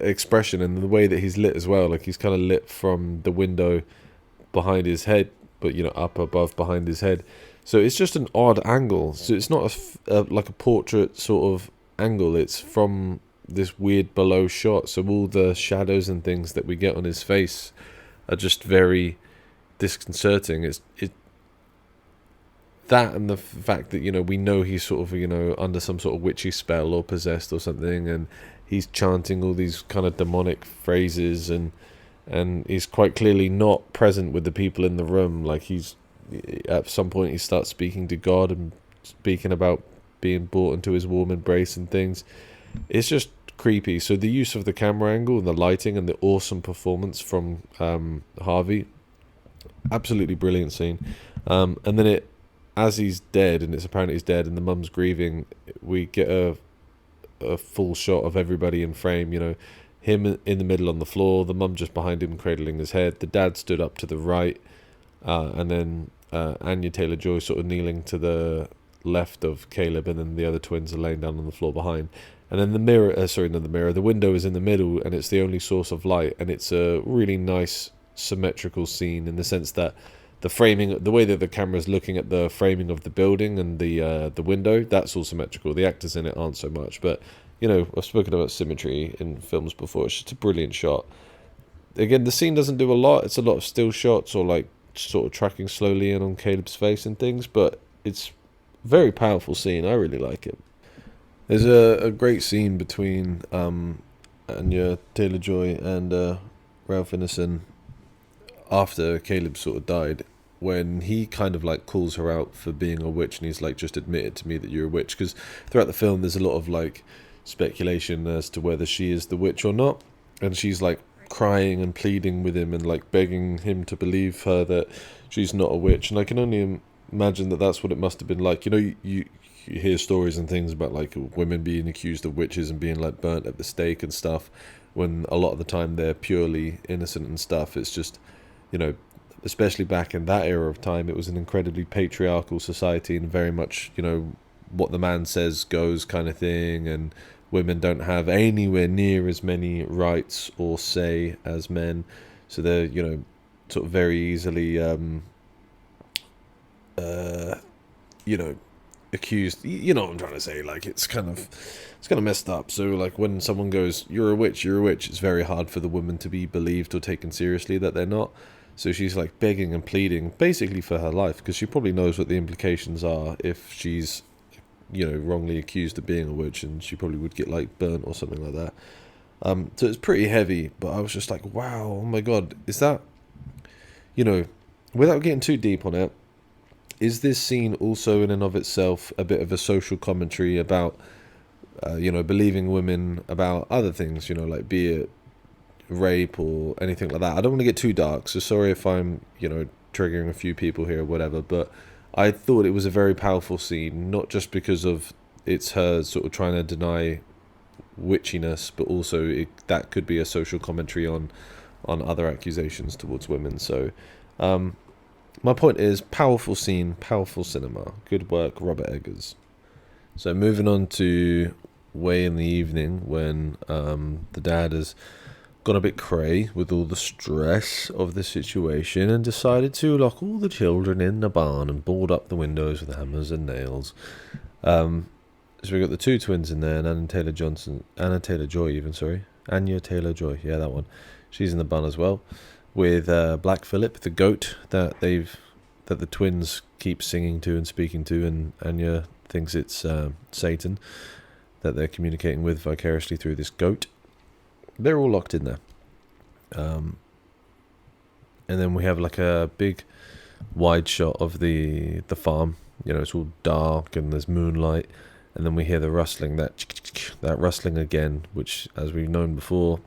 expression, and the way that he's lit as well. Like he's kind of lit from the window behind his head, but up above behind his head. So it's just an odd angle. So it's not like a portrait sort of angle. It's from this weird below shot. So all the shadows and things that we get on his face are just very disconcerting. It's that, and the fact that we know he's sort of under some sort of witchy spell or possessed or something, and he's chanting all these kind of demonic phrases, and he's quite clearly not present with the people in the room. Like he's at some point he starts speaking to God and speaking about being brought into his warm embrace and things. It's just creepy. So the use of the camera angle and the lighting and the awesome performance from Harvey, absolutely brilliant scene. And then as he's dead, and it's apparent he's dead, and the mum's grieving, we get a full shot of everybody in frame. Him in the middle on the floor, the mum just behind him cradling his head, the dad stood up to the right, and then Anya Taylor-Joy sort of kneeling to the left of Caleb, and then the other twins are laying down on the floor behind. And then the window is in the middle, and it's the only source of light, and it's a really nice symmetrical scene in the sense that the framing, the way that the camera's looking at the framing of the building and the window, that's all symmetrical. The actors in it aren't so much, but I've spoken about symmetry in films before. It's just a brilliant shot. Again, the scene doesn't do a lot. It's a lot of still shots or like sort of tracking slowly in on Caleb's face and things, but it's a very powerful scene. I really like it. There's a great scene between Anya Taylor-Joy and Ralph Ineson after Caleb sort of died, when he kind of like calls her out for being a witch, and he's like, just admit it to me that you're a witch, because throughout the film there's a lot of like speculation as to whether she is the witch or not, and she's like crying and pleading with him and like begging him to believe her that she's not a witch. And I can only imagine that that's what it must have been like. You hear stories and things about like women being accused of witches and being like burnt at the stake and stuff, when a lot of the time they're purely innocent and stuff. It's just, especially back in that era of time, it was an incredibly patriarchal society, and very much, what the man says goes kind of thing, and women don't have anywhere near as many rights or say as men, so they're, sort of very easily, accused. You know what I'm trying to say? Like, it's kind of messed up. So like when someone goes, you're a witch, it's very hard for the woman to be believed or taken seriously that they're not. So she's like begging and pleading basically for her life, because she probably knows what the implications are if she's wrongly accused of being a witch, and she probably would get like burnt or something like that. So it's pretty heavy, but I was just like, wow, oh my god, is that, without getting too deep on it, is this scene also in and of itself a bit of a social commentary about believing women about other things, like be it rape or anything like that? I don't want to get too dark, so sorry if I'm triggering a few people here or whatever, but I thought it was a very powerful scene, not just because of it's her sort of trying to deny witchiness, but also that could be a social commentary on other accusations towards women. So my point is, powerful scene, powerful cinema. Good work, Robert Eggers. So moving on to way in the evening, when the dad has gone a bit cray with all the stress of the situation and decided to lock all the children in the barn and board up the windows with hammers and nails. So we got the two twins in there, and Anya Taylor-Joy, yeah, that one. She's in the barn as well, with Black Phillip, the goat that the twins keep singing to and speaking to, and Anya thinks it's Satan that they're communicating with vicariously through this goat. They're all locked in there. And then we have like a big wide shot of the farm. It's all dark and there's moonlight. And then we hear the rustling, that rustling again, which, as we've known before,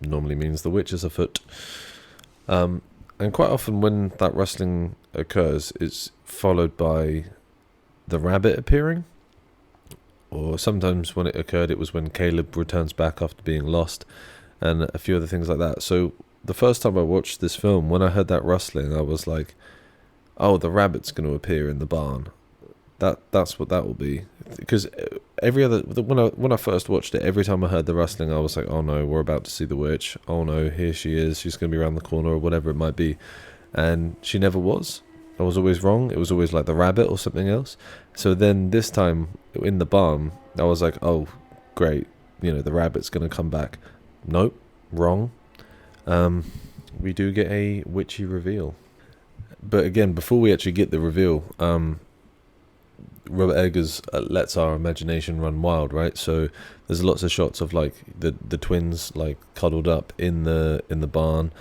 normally means the witch is afoot. And quite often when that rustling occurs, it's followed by the rabbit appearing. or sometimes when it occurred, it was when Caleb returns back after being lost, and a few other things like that. So the first time I watched this film, when I heard that rustling, I was like, oh, the rabbit's going to appear in the barn. That's what that will be. Because when I first watched it, every time I heard the rustling, I was like, oh no, we're about to see the witch. Oh no, here she is. She's going to be around the corner, or whatever it might be. And she never was. I was always wrong. It was always like the rabbit or something else. So then this time in the barn, I was like, oh, great. The rabbit's going to come back. Nope, wrong. We do get a witchy reveal. But again, before we actually get the reveal, Robert Eggers lets our imagination run wild, right? So there's lots of shots of like the twins like cuddled up in the barn,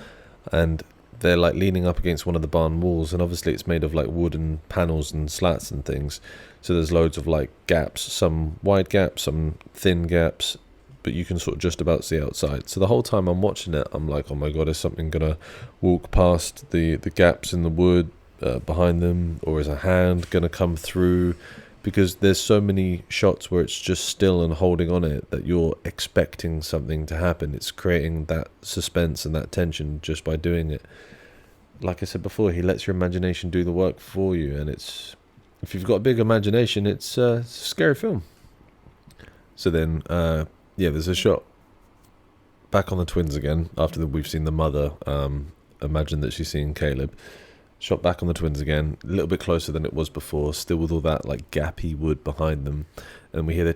and they're like leaning up against one of the barn walls, and obviously it's made of like wooden panels and slats and things. So there's loads of like gaps, some wide gaps, some thin gaps, but you can sort of just about see outside. So the whole time I'm watching it, I'm like, oh my god, is something gonna walk past the gaps in the wood behind them, or is a hand gonna come through? Because there's so many shots where it's just still and holding on it that you're expecting something to happen. It's creating that suspense and that tension just by doing it. Like I said before, he lets your imagination do the work for you, and it's, if you've got a big imagination, it's a scary film. So then there's a shot back on the twins again after we've seen the mother imagine that she's seeing Caleb. Shot back on the twins again, a little bit closer than it was before, still with all that like gappy wood behind them, and we hear the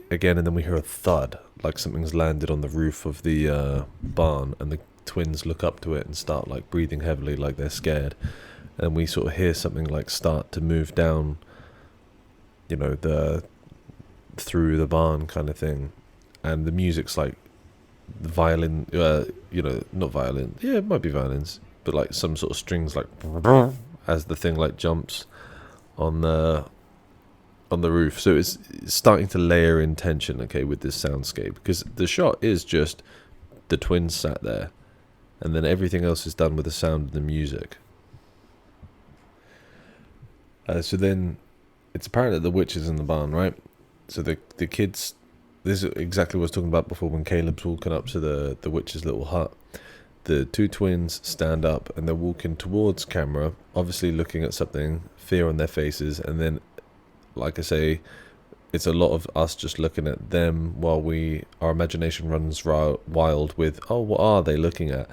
again, and then we hear a thud, like something's landed on the roof of the barn, and the twins look up to it and start like breathing heavily, like they're scared, and we sort of hear something like start to move down, the through the barn kind of thing, and the music's like the violin, not violin, yeah, it might be violins, but like some sort of strings, like as the thing like jumps on the roof. So it's starting to layer in tension, okay, with this soundscape, because the shot is just the twins sat there, and then everything else is done with the sound of the music. So then it's apparent that the witch is in the barn, right? So the kids, this is exactly what I was talking about before when Caleb's walking up to the witch's little hut. The two twins stand up and they're walking towards camera, obviously looking at something, fear on their faces, and then, like I say, it's a lot of us just looking at them while our imagination runs wild with, oh, what are they looking at?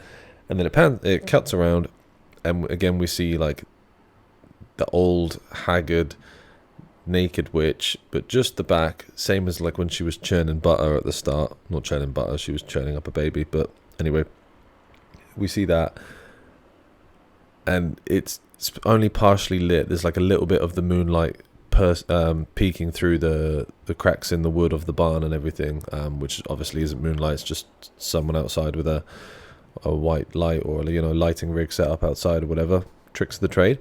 And then it cuts around, and again we see like the old, haggard, naked witch, but just the back, same as like when she was churning butter at the start. Not churning butter, she was churning up a baby, but anyway. We see that, and it's only partially lit. There's like a little bit of the moonlight peeking through the cracks in the wood of the barn and everything, which obviously isn't moonlight. It's just someone outside with a white light, or lighting rig set up outside or whatever, tricks of the trade.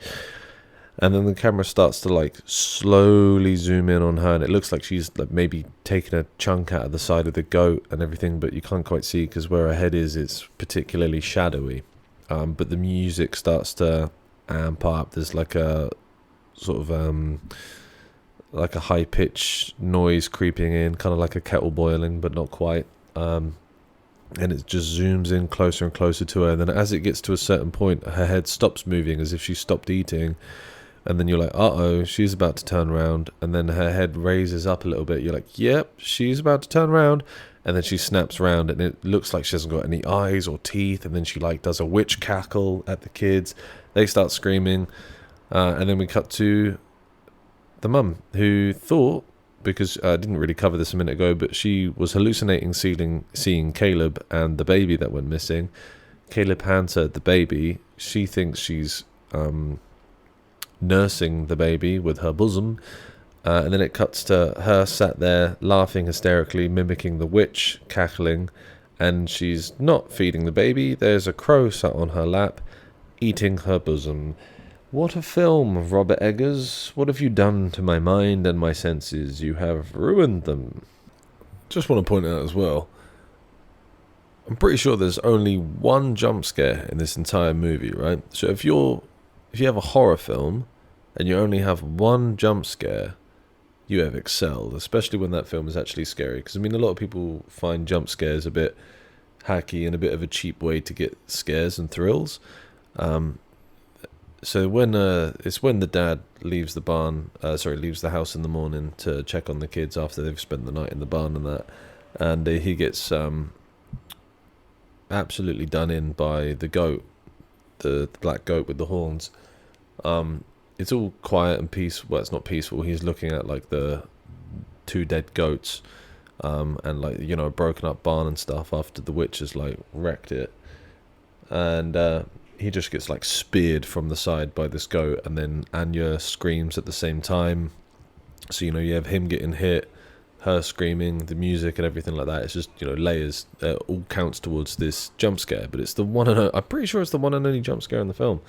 And then the camera starts to like slowly zoom in on her, and it looks like she's like maybe taking a chunk out of the side of the goat and everything, but you can't quite see because where her head is, it's particularly shadowy. But the music starts to amp up. There's like a sort of like a high pitched noise creeping in, kind of like a kettle boiling, but not quite. And it just zooms in closer and closer to her. And then as it gets to a certain point, her head stops moving as if she stopped eating. And then you're like, uh-oh, she's about to turn around. And then her head raises up a little bit. You're like, yep, she's about to turn around. And then she snaps around, and it looks like she hasn't got any eyes or teeth. And then she like does a witch cackle at the kids. They start screaming. And then we cut to the mum, who thought, because I didn't really cover this a minute ago, but she was hallucinating seeing Caleb and the baby that went missing. Caleb hands her the baby. She thinks she's nursing the baby with her bosom, and then it cuts to her sat there laughing hysterically, mimicking the witch cackling, and she's not feeding the baby. There's a crow sat on her lap eating her bosom. What a film, Robert Eggers. What have you done to my mind and my senses? You have ruined them. Just want to point out as well, I'm pretty sure there's only one jump scare in this entire movie, right? So if you have a horror film and you only have one jump scare, you have excelled, especially when that film is actually scary. Because I mean, a lot of people find jump scares a bit hacky and a bit of a cheap way to get scares and thrills. So when it's when the dad leaves the leaves the house in the morning to check on the kids after they've spent the night in the barn and that, and he gets absolutely done in by the goat, the black goat with the horns. It's all quiet and peaceful. Well, it's not peaceful. He's looking at like the two dead goats, and like, you know, a broken up barn and stuff after the witch has like wrecked it, and he just gets like speared from the side by this goat, and then Anya screams at the same time. So, you know, you have him getting hit, her screaming, the music and everything like that. It's just, you know, layers. All counts towards this jump scare, but it's the one and only, I'm pretty sure it's the one and only jump scare in the film.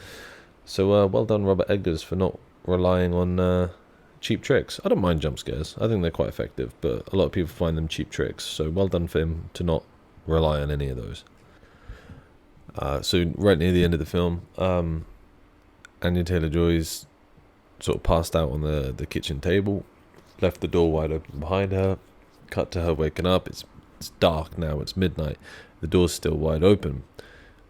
So well done, Robert Eggers, for not relying on cheap tricks. I don't mind jump scares. I think they're quite effective, but a lot of people find them cheap tricks. So well done for him to not rely on any of those. So right near the end of the film, Anya Taylor-Joy's sort of passed out on the kitchen table, left the door wide open behind her, cut to her waking up. It's dark now, it's midnight. The door's still wide open,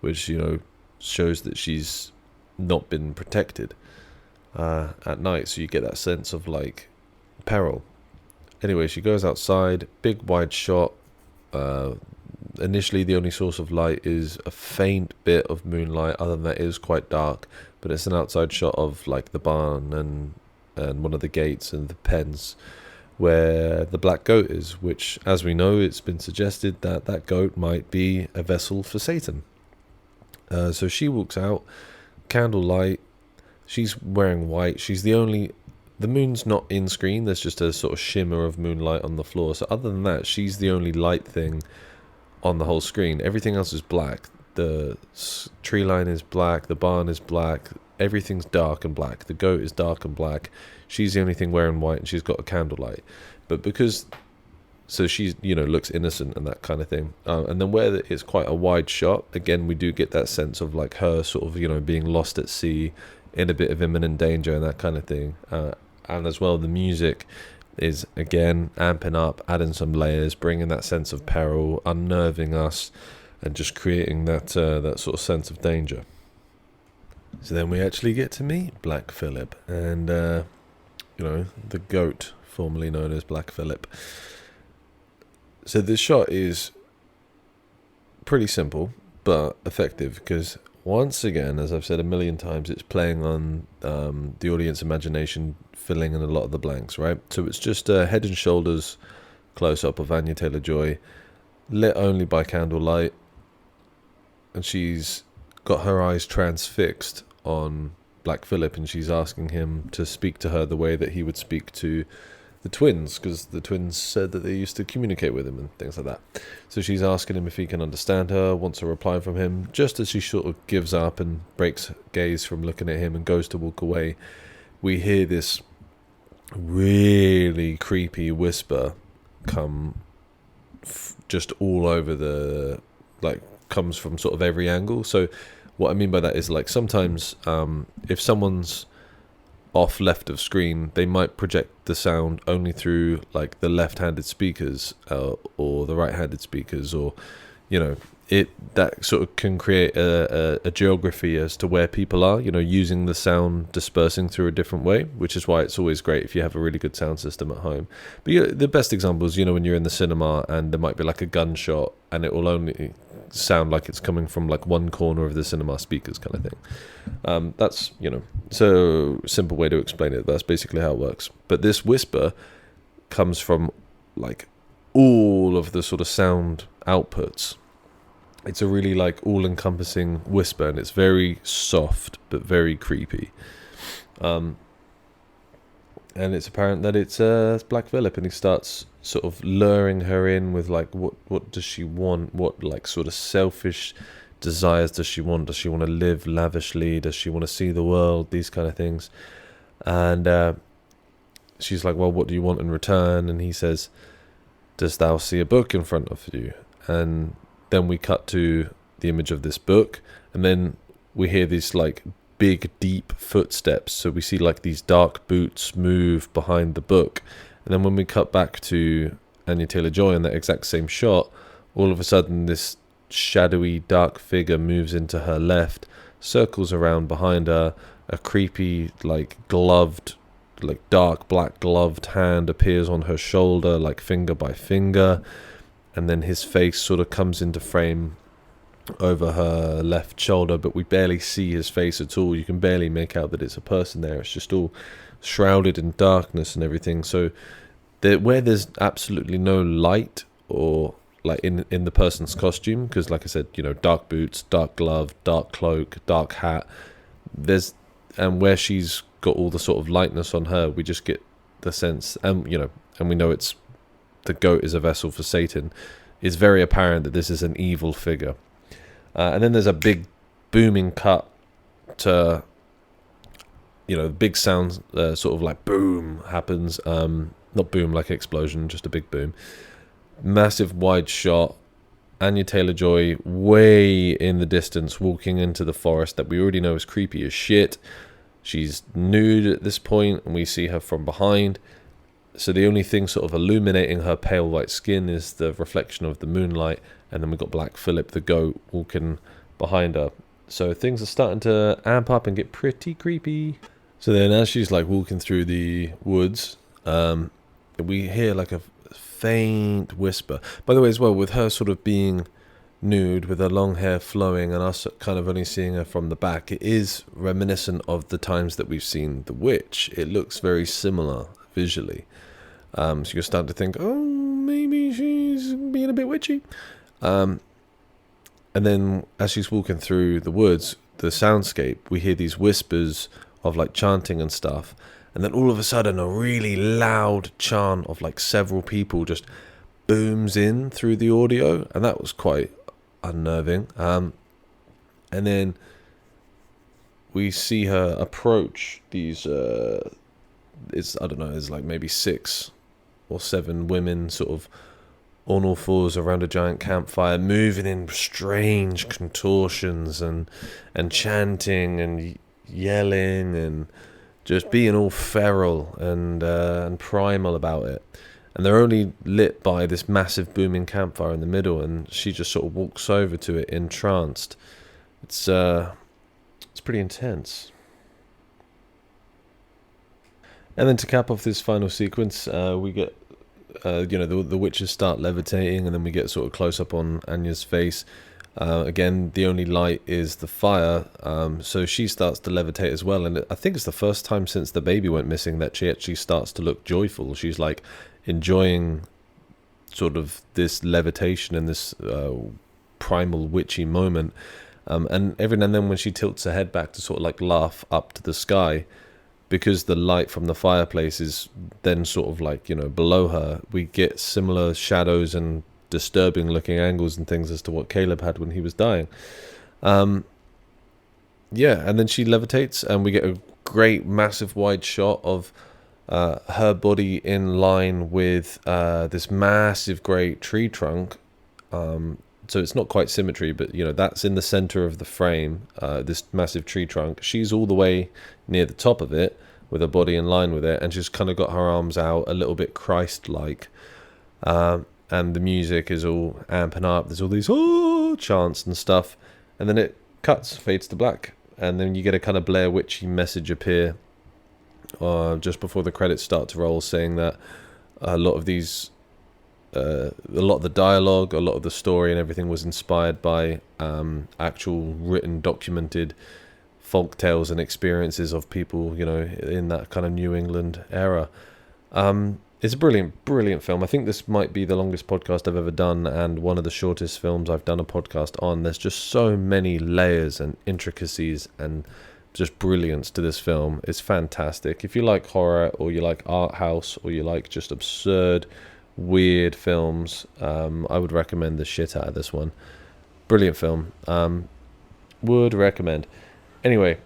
which, you know, shows that she's not been protected at night, so you get that sense of like peril. Anyway, she goes outside, big wide shot. Initially the only source of light is a faint bit of moonlight. Other than that, it is quite dark, but it's an outside shot of like the barn and one of the gates and the pens where the black goat is, which, as we know, it's been suggested that that goat might be a vessel for Satan. So she walks out, candlelight. She's wearing white. She's the moon's not in screen. There's just a sort of shimmer of moonlight on the floor. So other than that, she's the only light thing on the whole screen. Everything else is black. The tree line is black. The barn is black. Everything's dark and black. The goat is dark and black. She's the only thing wearing white, and she's got a candlelight. But so she's, you know, looks innocent and that kind of thing. And then where it's quite a wide shot, again, we do get that sense of like her sort of, you know, being lost at sea, in a bit of imminent danger and that kind of thing. And as well, the music is, again, amping up, adding some layers, bringing that sense of peril, unnerving us, and just creating that sort of sense of danger. So then we actually get to meet Black Phillip and, you know, the goat, formerly known as Black Phillip. So this shot is pretty simple but effective, because once again, as I've said a million times, it's playing on the audience imagination, filling in a lot of the blanks, right? So it's just a head and shoulders close-up of Anya Taylor-Joy, lit only by candlelight, and she's got her eyes transfixed on Black Phillip, and she's asking him to speak to her the way that he would speak to the twins, because the twins said that they used to communicate with him and things like that. So she's asking him if he can understand her, wants a reply from him. Just as she sort of gives up and breaks gaze from looking at him and goes to walk away, we hear this really creepy whisper come just all over the, like, comes from sort of every angle. So what I mean by that is, like, sometimes if someone's off left of screen, they might project the sound only through like the left-handed speakers or the right-handed speakers, or, you know, that sort of can create a geography as to where people are, you know, using the sound dispersing through a different way, which is why it's always great if you have a really good sound system at home. But the best example is, you know, when you're in the cinema and there might be like a gunshot and it will only sound like it's coming from like one corner of the cinema speakers kind of thing. That's, you know, so simple way to explain it. That's basically how it works. But this whisper comes from like all of the sort of sound outputs. It's a really like all-encompassing whisper, and it's very soft but very creepy. And it's apparent that it's Black Phillip, and he starts sort of luring her in with like, what does she want? What like sort of selfish desires does she want? Does she want to live lavishly? Does she want to see the world? These kind of things. And she's like, well, what do you want in return? And he says, dost thou see a book in front of you? And then we cut to the image of this book, and then we hear these like big deep footsteps. So we see like these dark boots move behind the book, And then when we cut back to Anya Taylor-Joy in that exact same shot, all of a sudden this shadowy dark figure moves into her left, circles around behind her, a creepy gloved, dark black gloved hand appears on her shoulder, finger by finger, and then his face sort of comes into frame over her left shoulder, but we barely see his face at all. You can barely make out that it's a person there. It's just all shrouded in darkness and everything. So where there's absolutely no light or in the person's costume, because like I said, dark boots, dark glove, dark cloak, dark hat, and where she's got all the sort of lightness on her, we just get the sense, and we know it's the goat is a vessel for Satan. It's very apparent that this is an evil figure. And then there's a big booming cut to, big sound, sort of boom happens. Not boom like explosion, just a big boom. Massive wide shot. Anya Taylor-Joy way in the distance walking into the forest that we already know is creepy as shit. She's nude at this point, and we see her from behind. So the only thing sort of illuminating her pale white skin is the reflection of the moonlight, and then we've got Black Phillip the goat walking behind her. So things are starting to amp up and get pretty creepy. So then as she's walking through the woods, we hear a faint whisper. By the way, as well, with her sort of being nude with her long hair flowing and us kind of only seeing her from the back, it is reminiscent of the times that we've seen The Witch. It looks very similar visually. So you're starting to think, oh, maybe she's being a bit witchy. And then as she's walking through the woods, the soundscape, we hear these whispers of chanting and stuff. And then all of a sudden a really loud chant of several people just booms in through the audio. And that was quite unnerving. And then we see her approach these, it's maybe 6 or 7 women sort of on all fours around a giant campfire, moving in strange contortions and chanting and yelling and just being all feral and primal about it. And they're only lit by this massive booming campfire in the middle, and she just sort of walks over to it entranced. It's pretty intense. And then to cap off this final sequence, we get the witches start levitating, and then we get sort of close up on Anya's face. Again, the only light is the fire, so she starts to levitate as well. And I think it's the first time since the baby went missing that she actually starts to look joyful. She's enjoying sort of this levitation and this primal witchy moment. And every now and then when she tilts her head back to sort of laugh up to the sky, because the light from the fireplace is then sort of below her, we get similar shadows and disturbing looking angles and things as to what Caleb had when he was dying. And then she levitates, and we get a great massive wide shot of her body in line with this massive great tree trunk. So it's not quite symmetry, but that's in the center of the frame, this massive tree trunk. She's all the way near the top of it with her body in line with it, and she's kind of got her arms out a little bit Christ-like. And the music is all amping up. There's all these chants and stuff, and then it cuts, fades to black, and then you get a kind of Blair Witchy message appear just before the credits start to roll, saying that a lot of the dialogue, a lot of the story and everything was inspired by actual written, documented folk tales and experiences of people, in that kind of New England era. It's a brilliant, brilliant film. I think this might be the longest podcast I've ever done, and one of the shortest films I've done a podcast on. There's just so many layers and intricacies and just brilliance to this film. It's fantastic. If you like horror, or you like art house, or you like just absurd, weird films, I would recommend the shit out of this one. Brilliant film. Would recommend. Anyway,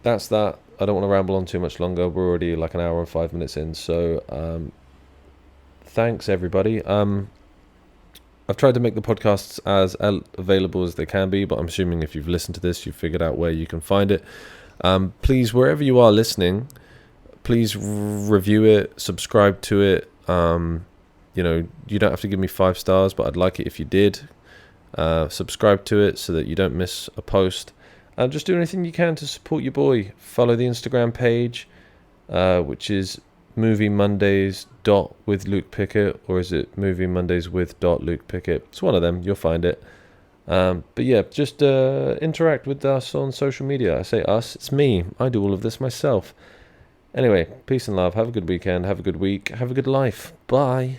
that's that. I don't want to ramble on too much longer. We're already an hour and 5 minutes in, so thanks everybody. I've tried to make the podcasts as available as they can be, but I'm assuming if you've listened to this, you've figured out where you can find it. Please, wherever you are listening, please review it, subscribe to it. You know, you don't have to give me 5 stars, but I'd like it if you did. Subscribe to it so that you don't miss a post. And just do anything you can to support your boy. Follow the Instagram page, which is Movie Mondays with Luke Pickett, or is it Movie Mondays with Luke Pickett? It's one of them. You'll find it. But yeah, just interact with us on social media. I say us, it's me. I do all of this myself. Anyway, peace and love. Have a good weekend. Have a good week. Have a good life. Bye.